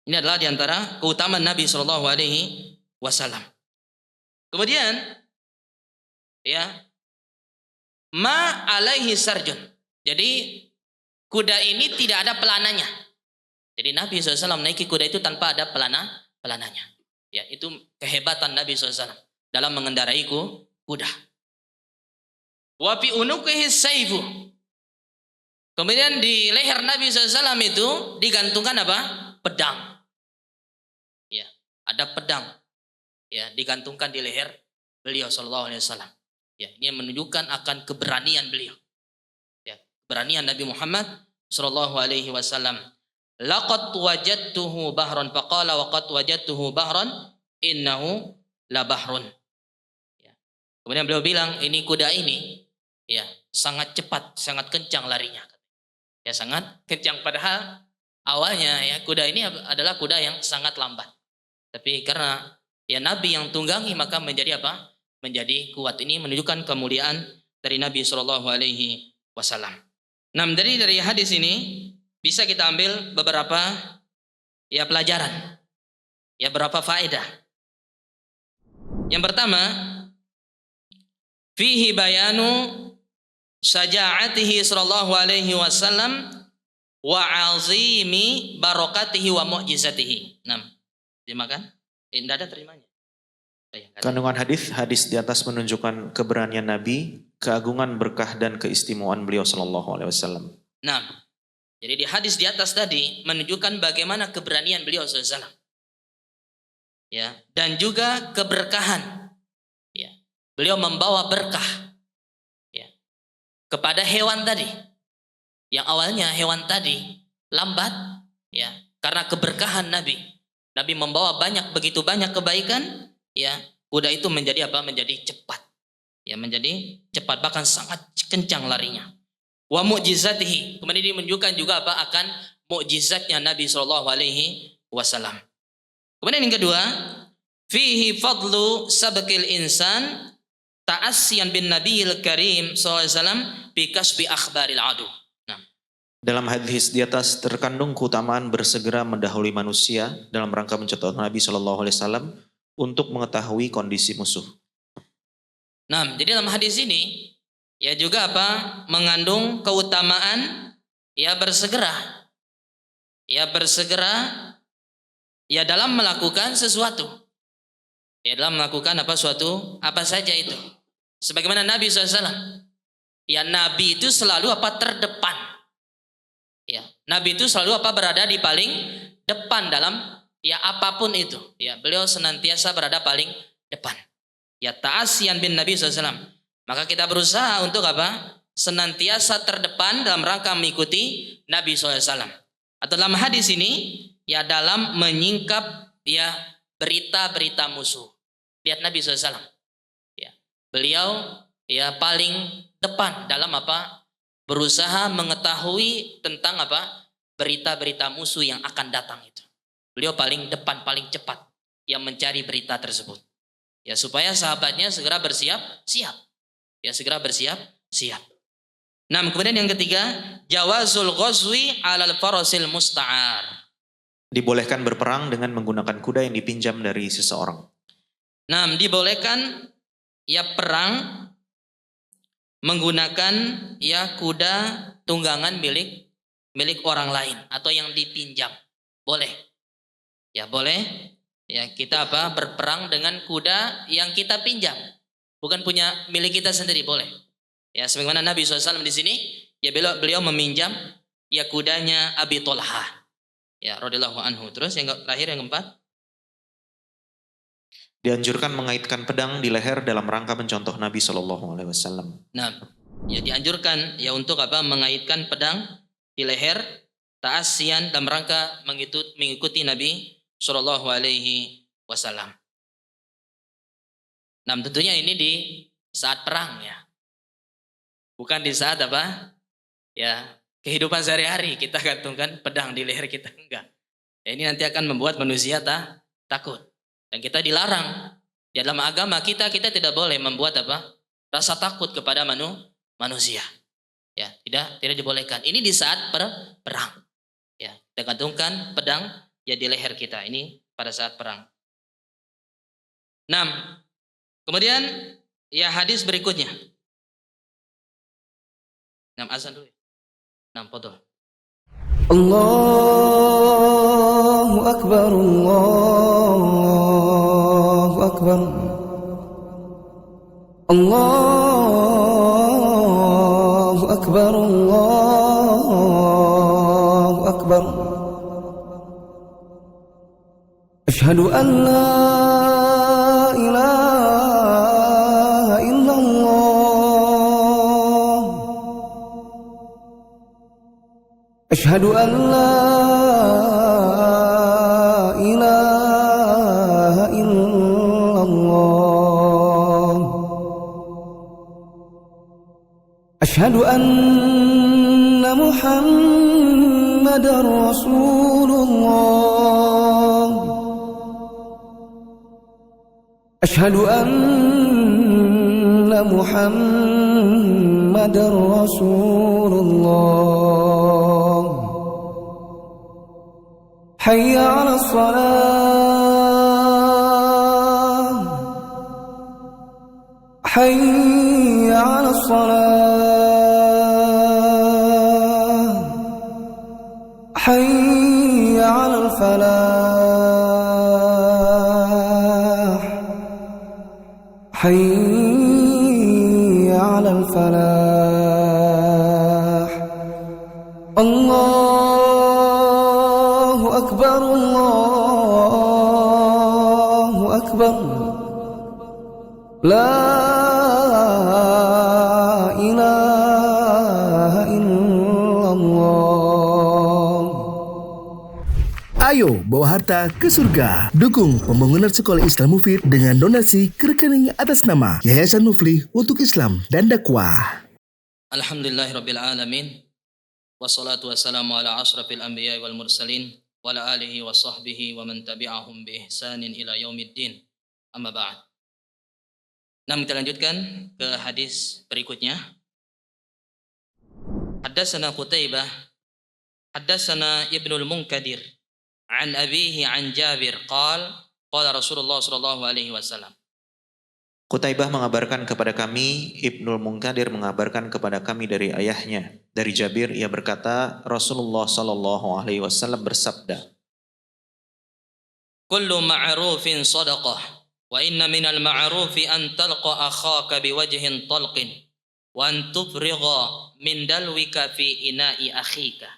Ini adalah diantara keutamaan Nabi SAW. Kemudian, ya, ma alaihi sarjun. Jadi kuda ini tidak ada pelananya. Jadi Nabi SAW menaiki kuda itu tanpa ada pelananya. Ya, itu kehebatan Nabi SAW dalam mengendarai kuda. Wa fi unuqihi saifu. Kemudian di leher Nabi SAW itu digantungkan pedang. Ya, ada pedang. Ya, digantungkan di leher beliau SAW. Ya, ini menunjukkan akan keberanian beliau. Ya, keberanian Nabi Muhammad SAW. Laqad wajadtuhu bahran faqala wa qad wajadtuhu bahran innahu la bahrun. Ya. Kemudian beliau bilang ini kuda ini ya sangat cepat, sangat kencang larinya. Ya, sangat kencang, padahal awalnya ya kuda ini adalah kuda yang sangat lambat. Tapi karena ya Nabi yang tunggangi maka menjadi menjadi kuat. Ini menunjukkan kemuliaan dari Nabi SAW. Nah, dari hadis ini bisa kita ambil beberapa ya pelajaran, ya beberapa faedah. Yang pertama, fihi bayanu saja'atihi sallallahu alaihi wasallam wa azimi barakatihi wa mu'jizatihi. 6. Terjemahkan? Tidak ada terimanya.
Kandungan hadis di atas menunjukkan keberanian Nabi, keagungan berkah dan keistimewaan beliau sallallahu alaihi wasallam.
Nah, jadi di hadis di atas tadi menunjukkan bagaimana keberanian beliau sallallahu alaihi wasallam. Ya, dan juga keberkahan. Ya. Beliau membawa berkah ya kepada hewan tadi. Yang awalnya hewan tadi lambat ya, karena keberkahan Nabi. Nabi membawa begitu banyak kebaikan, ya, kuda itu menjadi menjadi cepat. Ya, menjadi cepat, bahkan sangat kencang larinya. Wa mu'jizatihi. Kemudian ini menunjukkan juga akan mukjizatnya Nabi SAW. Kemudian yang kedua, fihi fadlu sabqil insan ta'assiyan bin nabiyil karim sallallahu alaihi wasallam bi kasbi akhbaril adu. Nah,
Dalam hadis di atas terkandung keutamaan bersegera mendahului manusia dalam rangka mencontoh Nabi Shallallahu Alaihi Wasallam untuk mengetahui kondisi musuh.
jadi dalam hadis ini ya juga apa? Mengandung keutamaan ya bersegera. Ya bersegera ya dalam melakukan sesuatu. Ya dalam melakukan apa saja itu. Sebagaimana Nabi SAW. Ya Nabi itu selalu terdepan. Ya, Nabi itu selalu berada di paling depan dalam ya apapun itu. Ya, beliau senantiasa berada paling depan. Ya ta'asiyan bin Nabi SAW. Maka kita berusaha untuk senantiasa terdepan dalam rangka mengikuti Nabi SAW. Atau dalam hadis ini ya dalam menyingkap ya berita-berita musuh. Lihat Nabi SAW. Ya, beliau ya paling depan dalam berusaha mengetahui tentang berita-berita musuh yang akan datang itu. Beliau paling depan, paling cepat yang mencari berita tersebut. Ya supaya sahabatnya segera bersiap-siap. Ya segera bersiap-siap. Nah, kemudian yang ketiga, jawazul ghazwi 'alal farasil musta'ar.
Dibolehkan berperang dengan menggunakan kuda yang dipinjam dari seseorang.
Nah, dibolehkan ya perang menggunakan ya kuda tunggangan milik orang lain atau yang dipinjam. Boleh. Ya boleh. Ya kita berperang dengan kuda yang kita pinjam. Bukan punya milik kita sendiri, boleh. Ya sebagaimana Nabi SAW di sini ya beliau meminjam ya kudanya Abi Tolhah. Ya radhiyallahu anhu. Terus yang terakhir yang keempat,
dianjurkan mengaitkan pedang di leher dalam rangka mencontoh Nabi Shallallahu Alaihi Wasallam.
Nah, ya dianjurkan ya untuk mengaitkan pedang di leher ta'asiyan dalam rangka mengikuti Nabi Shallallahu Alaihi Wasallam. Nah, tentunya ini di saat perang ya, bukan di saat ya kehidupan sehari-hari kita gantungkan pedang di leher kita, enggak. Ya, ini nanti akan membuat manusia takut. Dan kita dilarang. Di dalam agama kita tidak boleh membuat rasa takut kepada manusia. Ya, tidak dibolehkan. Ini di saat perang. Ya, kita gantungkan pedang ya di leher kita. Ini pada saat perang. 6. Kemudian ya hadis berikutnya. 6 azan dulu. 6 foto.
Allahu Akbar, Allahu Akbar, Allahu Akbar, Allahu Akbar. Asyhadu an la ilaha illallah, asyhadu an la ilaha illallah, asyhadu anna Muhammadar Rasulullah, asyhadu anna Muhammadar Rasulullah. Hayya 'alas salah, hayya 'alas salah, hayya 'alal falah, hayya 'alal falah. Allahu Akbar, Allahu Akbar, la ilaha illallah.
Ayo bawa harta ke surga. Dukung pembangunan sekolah Islam Mufid dengan donasi ke rekening atas nama Yayasan Muflih untuk Islam dan Dakwah.
Alhamdulillahirabbil alamin. Wassalatu wassalamu ala asrafil anbiya'i wal mursalin wa ala alihi wa sahbihi wa man tabi'ahum bi ihsanin ila yaumiddin. Amma ba'd. Nah, kita lanjutkan ke hadis berikutnya. Haddatsana Qutaibah, haddatsana Ibnul Munkadir an abihi an Jabir qala Rasulullah sallallahu alaihi wasallam.
Qutaibah mengabarkan kepada kami, Ibnul Munkadir mengabarkan kepada kami dari ayahnya, dari Jabir, ia berkata, Rasulullah sallallahu alaihi wasallam bersabda,
Kullu ma'rufin sadaqah, wa inna minal ma'rufi an talqa akhaka biwajhin talqin, wa an tufrigha min dalwika fi ina'i akhika.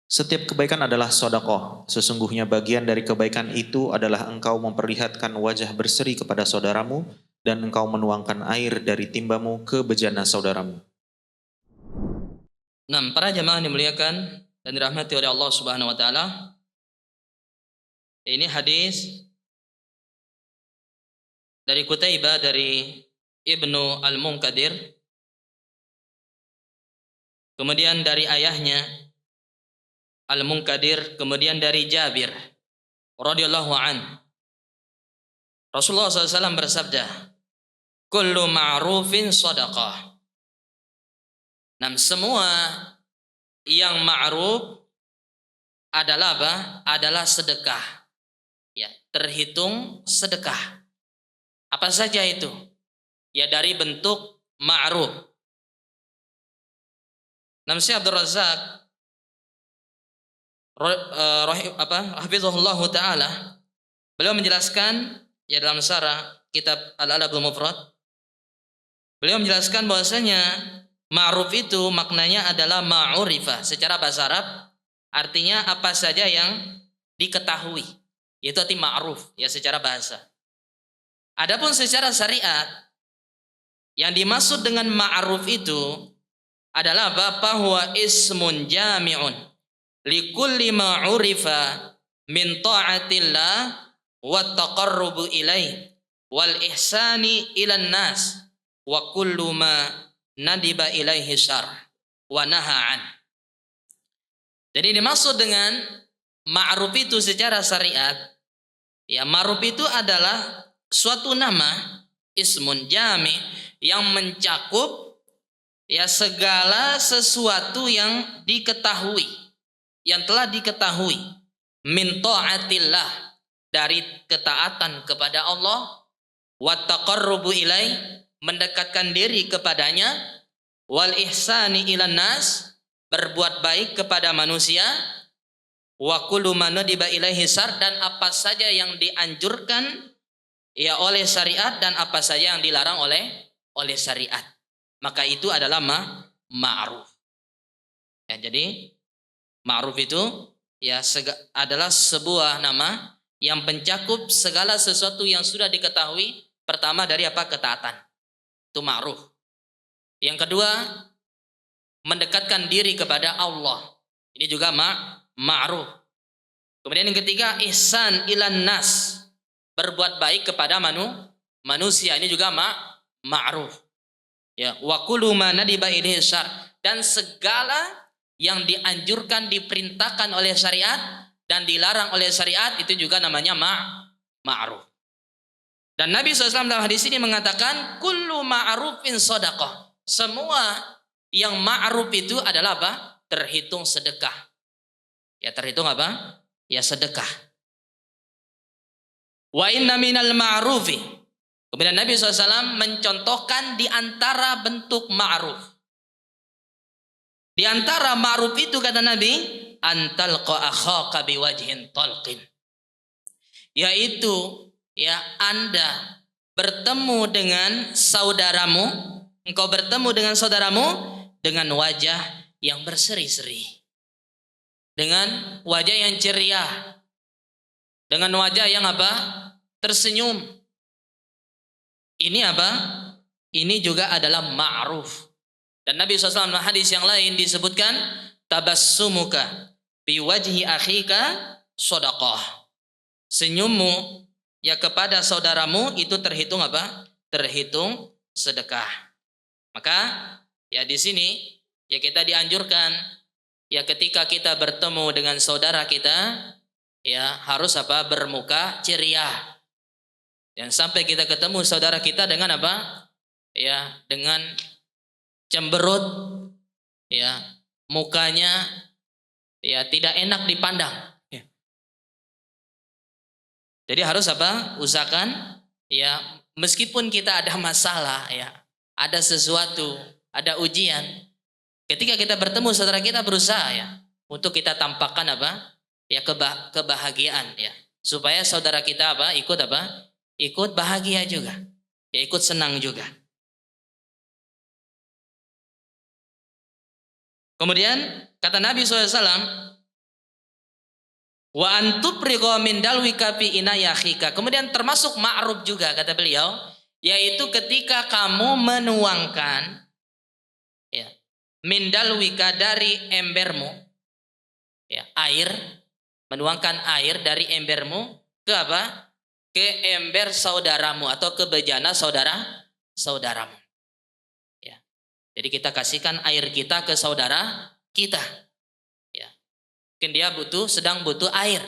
setiap kebaikan adalah sedekah. Sesungguhnya bagian dari kebaikan itu adalah engkau memperlihatkan wajah berseri kepada saudaramu dan engkau menuangkan air dari timbamu ke bejana saudaramu.
6. Para jamaah dimuliakan dan dirahmati oleh Allah Subhanahu wa taala. Ini hadis dari Qutaibah dari Ibnu Al-Munkadir. Kemudian dari ayahnya Al-Munkadir, kemudian dari Jabir radhiyallahu an. Rasulullah SAW bersabda, Kullu ma'rufin sadaqah. Nah, semua yang ma'ruf adalah apa? Adalah sedekah. Ya, terhitung sedekah. Apa saja itu? Ya, dari bentuk ma'ruf. Namsi Abdul Razak hafizahullah taala, beliau menjelaskan ya dalam syarah kitab Al-Adabul Mufrad, beliau menjelaskan bahwasanya ma'ruf itu maknanya adalah ma'urifa secara bahasa Arab, artinya apa saja yang diketahui, itu arti ma'ruf ya secara bahasa. Adapun secara syariat yang dimaksud dengan ma'ruf itu adalah bahwa ismun jami'un likulli ma'urifa min ta'atillah wa taqarrubu ilaih wal ihsani ilan nas wa kullu ma nadiba ilaihi syar wa naha'an. Jadi dimaksud dengan ma'ruf itu secara syariat, ya ma'ruf itu adalah suatu nama ismun jami yang mencakup ya segala sesuatu yang diketahui, yang telah diketahui, min ta'atillah, dari ketaatan kepada Allah, wa taqarrubu ilaih, mendekatkan diri kepadanya, wal ihsani ilan nas, berbuat baik kepada manusia, wa kullu ma nudiba ilaihi syar, dan apa saja yang dianjurkan ya oleh syariat dan apa saja yang dilarang oleh syariat. Maka itu adalah ma'ruf. Ya, jadi ma'ruf itu ya adalah sebuah nama yang mencakup segala sesuatu yang sudah diketahui. Pertama dari apa? Ketaatan. Itu ma'ruf. Yang kedua, mendekatkan diri kepada Allah. Ini juga ma'ruf. Kemudian yang ketiga, ihsan ilan nas, berbuat baik kepada manusia. Ini juga ma'ruf. Ya, wa kullu ma nadiba ilaihi syar, dan segala yang dianjurkan, diperintahkan oleh syariat dan dilarang oleh syariat, itu juga namanya ma'ruf. Dan Nabi SAW dalam hadis ini mengatakan kullu ma'rufin shadaqah. Semua yang ma'ruf itu adalah apa? Terhitung sedekah. Ya, terhitung apa? Ya, sedekah. Wa inna minal ma'rufi, kemudian Nabi SAW mencontohkan di antara bentuk ma'ruf. Di antara ma'ruf itu kata Nabi, antalqa akhaka biwajhin talqin, yaitu ya Anda bertemu dengan saudaramu, engkau bertemu dengan saudaramu dengan wajah yang berseri-seri, dengan wajah yang ceria, dengan wajah yang apa? Tersenyum. Ini apa? Ini juga adalah ma'ruf. Dan Nabi SAW dalam hadis yang lain disebutkan tabassumuka fi wajhi akhika shadaqah. Senyummu ya kepada saudaramu itu terhitung apa? Terhitung sedekah. Maka ya di sini ya kita dianjurkan ya ketika kita bertemu dengan saudara kita ya harus apa? Bermuka ceria. Dan sampai kita ketemu saudara kita dengan apa? Ya, dengan cemberut, ya, mukanya ya tidak enak dipandang. Ya. Jadi harus apa? Usahakan ya, meskipun kita ada masalah ya, ada sesuatu, ada ujian, ketika kita bertemu saudara kita berusaha ya untuk kita tampakkan apa? Ya kebahagiaan ya. Supaya saudara kita apa? Ikut apa? Ikut bahagia juga. Ya ikut senang juga. Kemudian kata Nabi SAW, wa antuprigo min dalwika fi inayakhika. Kemudian termasuk ma'ruf juga kata beliau, yaitu ketika kamu menuangkan ya, min dalwika dari embermu, ya, air, menuangkan air dari embermu ke apa? Ke ember saudaramu atau ke bejana saudaramu. Ya. Jadi kita kasihkan air kita ke saudara kita. Ya. Mungkin dia sedang butuh air.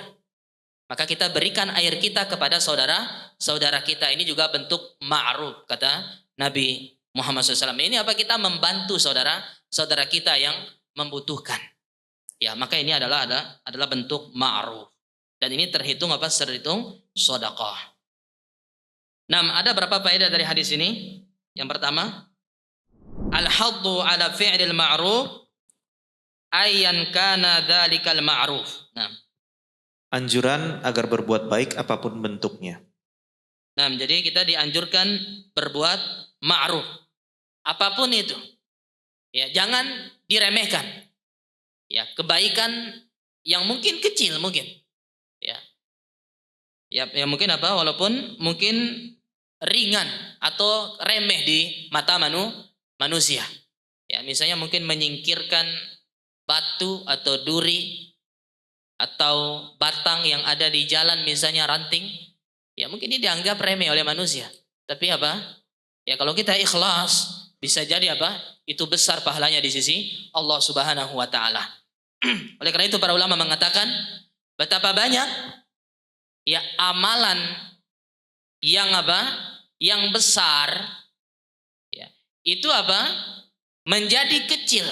Maka kita berikan air kita kepada saudara kita. Ini juga bentuk ma'ruf kata Nabi Muhammad SAW. Ini apa? Kita membantu saudara kita yang membutuhkan. Ya, maka ini adalah bentuk ma'ruf. Dan ini terhitung apa? Terhitung sedekah. Nah, ada berapa faedah dari hadis ini? Yang pertama, al-haddu ala fi'lil ma'ruf ayyan kana dzalikal ma'ruf. Nah,
Anjuran agar berbuat baik apapun bentuknya.
nah, jadi kita dianjurkan berbuat ma'ruf. Apapun itu. Ya, jangan diremehkan. Ya, kebaikan yang mungkin kecil mungkin. Ya, mungkin apa? Walaupun mungkin ringan atau remeh di mata manusia. Ya, misalnya mungkin menyingkirkan batu atau duri atau batang yang ada di jalan, misalnya ranting. Ya, mungkin ini dianggap remeh oleh manusia. Tapi apa? Ya, kalau kita ikhlas, bisa jadi apa? Itu besar pahalanya di sisi Allah Subhanahu wa taala. Oleh karena itu para ulama mengatakan betapa banyak ya amalan yang apa? Yang besar ya, itu apa? Menjadi kecil.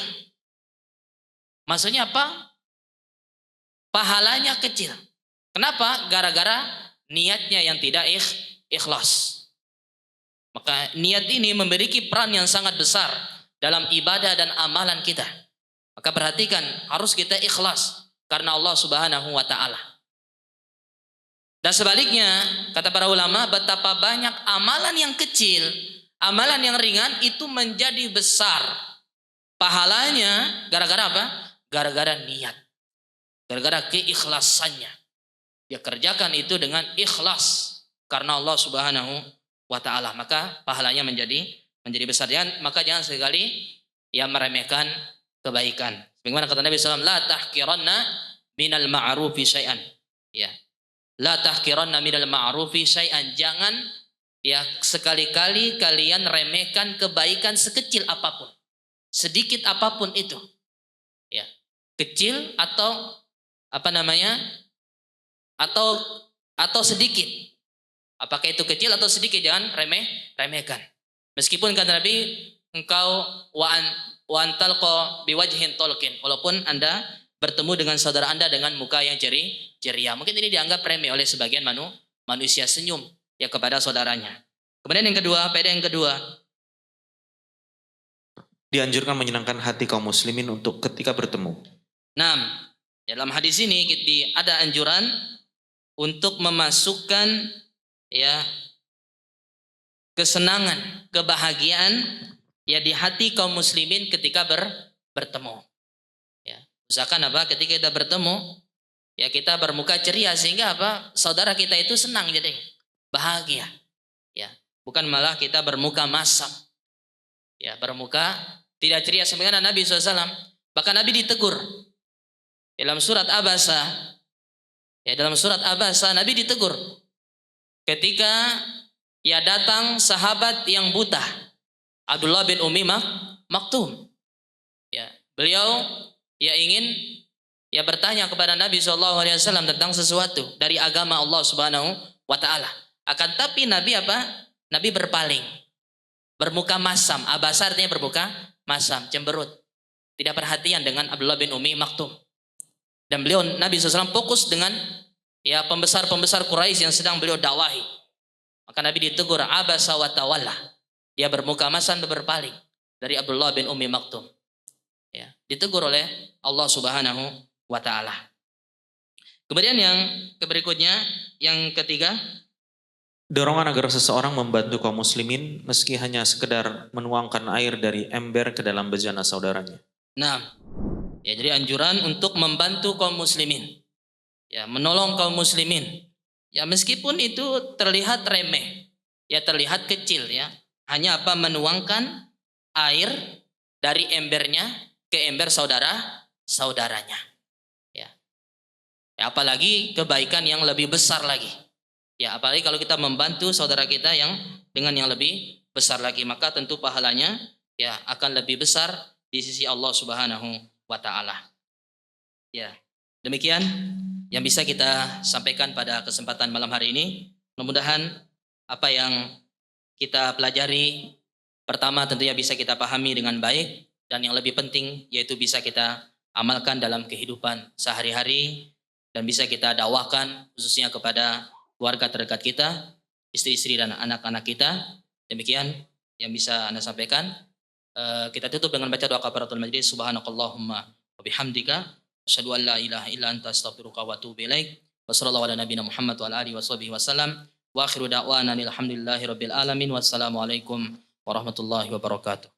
Maksudnya apa? Pahalanya kecil. Kenapa? Gara-gara niatnya yang tidak ikhlas. Maka niat ini memiliki peran yang sangat besar dalam ibadah dan amalan kita. Maka perhatikan, harus kita ikhlas karena Allah Subhanahu wa taala. Dan sebaliknya, kata para ulama, betapa banyak amalan yang kecil, amalan yang ringan itu menjadi besar. Pahalanya gara-gara apa? Gara-gara niat. Gara-gara keikhlasannya. Dia kerjakan itu dengan ikhlas karena Allah Subhanahu wa taala. Maka pahalanya menjadi besar. Maka jangan sekali ya meremehkan kebaikan. Bagaimana kata Nabi SAW, la tahkiranna minal ma'rufi syai'an. Ya. La tahkiranna minal ma'rufi syai'an. Jangan ya sekali-kali kalian remehkan kebaikan sekecil apapun. Sedikit apapun itu. Ya. Kecil atau apa namanya? Atau sedikit. Apakah itu kecil atau sedikit, jangan remehkan. Meskipun kata Nabi, engkau wa antalqa biwajhin talqin, walaupun Anda bertemu dengan saudara Anda dengan muka yang ceria. Mungkin ini dianggap remeh oleh sebagian manusia, senyum ya kepada saudaranya. Kemudian yang kedua, faedah yang kedua,
Dianjurkan menyenangkan hati kaum muslimin untuk ketika bertemu.
nah, dalam hadis ini ada anjuran untuk memasukkan ya kesenangan, kebahagiaan ya di hati kaum muslimin ketika bertemu. Ya, usahakan apa? Ketika kita bertemu, ya kita bermuka ceria sehingga apa? Saudara kita itu senang jadi bahagia. Ya, bukan malah kita bermuka masam. Ya, bermuka tidak ceria sebagaimana Nabi SAW. Bahkan Nabi ditegur dalam surat Abasa. Ya, dalam surat Abasa Nabi ditegur ketika ya datang sahabat yang buta, Abdullah bin Ummi Maktum. Ya, beliau ya ingin ya bertanya kepada Nabi SAW tentang sesuatu dari agama Allah Subhanahu wa taala. Akan tapi Nabi apa? Nabi berpaling. Bermuka masam. Abasa artinya bermuka masam, cemberut. Tidak perhatian dengan Abdullah bin Ummi Maktum. Dan beliau Nabi SAW fokus dengan ya pembesar-pembesar Quraisy yang sedang beliau dakwahi. Maka Nabi ditegur abasa wa tawalla. Dia bermuka masam dan berpaling dari Abdullah bin Ummi Maktum. Ya, ditegur oleh Allah Subhanahu wa taala. Kemudian yang berikutnya, yang ketiga,
Dorongan agar seseorang membantu kaum muslimin meski hanya sekedar menuangkan air dari ember ke dalam bejana saudaranya.
nah, ya jadi anjuran untuk membantu kaum muslimin. Ya, menolong kaum muslimin. Ya, meskipun itu terlihat remeh, ya terlihat kecil ya. Hanya apa? Menuangkan air dari embernya ke ember saudara-saudaranya. Ya. Ya, apalagi kebaikan yang lebih besar lagi. Ya, apalagi kalau kita membantu saudara kita yang dengan yang lebih besar lagi, maka tentu pahalanya ya akan lebih besar di sisi Allah Subhanahu wa taala. Ya. Demikian yang bisa kita sampaikan pada kesempatan malam hari ini. Mudah-mudahan apa yang kita pelajari pertama tentunya bisa kita pahami dengan baik, dan yang lebih penting yaitu bisa kita amalkan dalam kehidupan sehari-hari dan bisa kita dakwahkan khususnya kepada keluarga terdekat kita, istri-istri dan anak-anak kita. Demikian yang bisa Anda sampaikan. Kita tutup dengan baca doa kafaratul majlis. Subhanakallahumma wa bihamdika asyhadu an la ilaha illa anta astaghfiruka wa atubu ilaik. Wa sallallahu ala nabiyina Muhammad wa ala alihi washabihi wasallam. Wa akhiru da'wana alhamdulillahi rabbil alamin. Wassalamualaikum warahmatullahi wabarakatuh.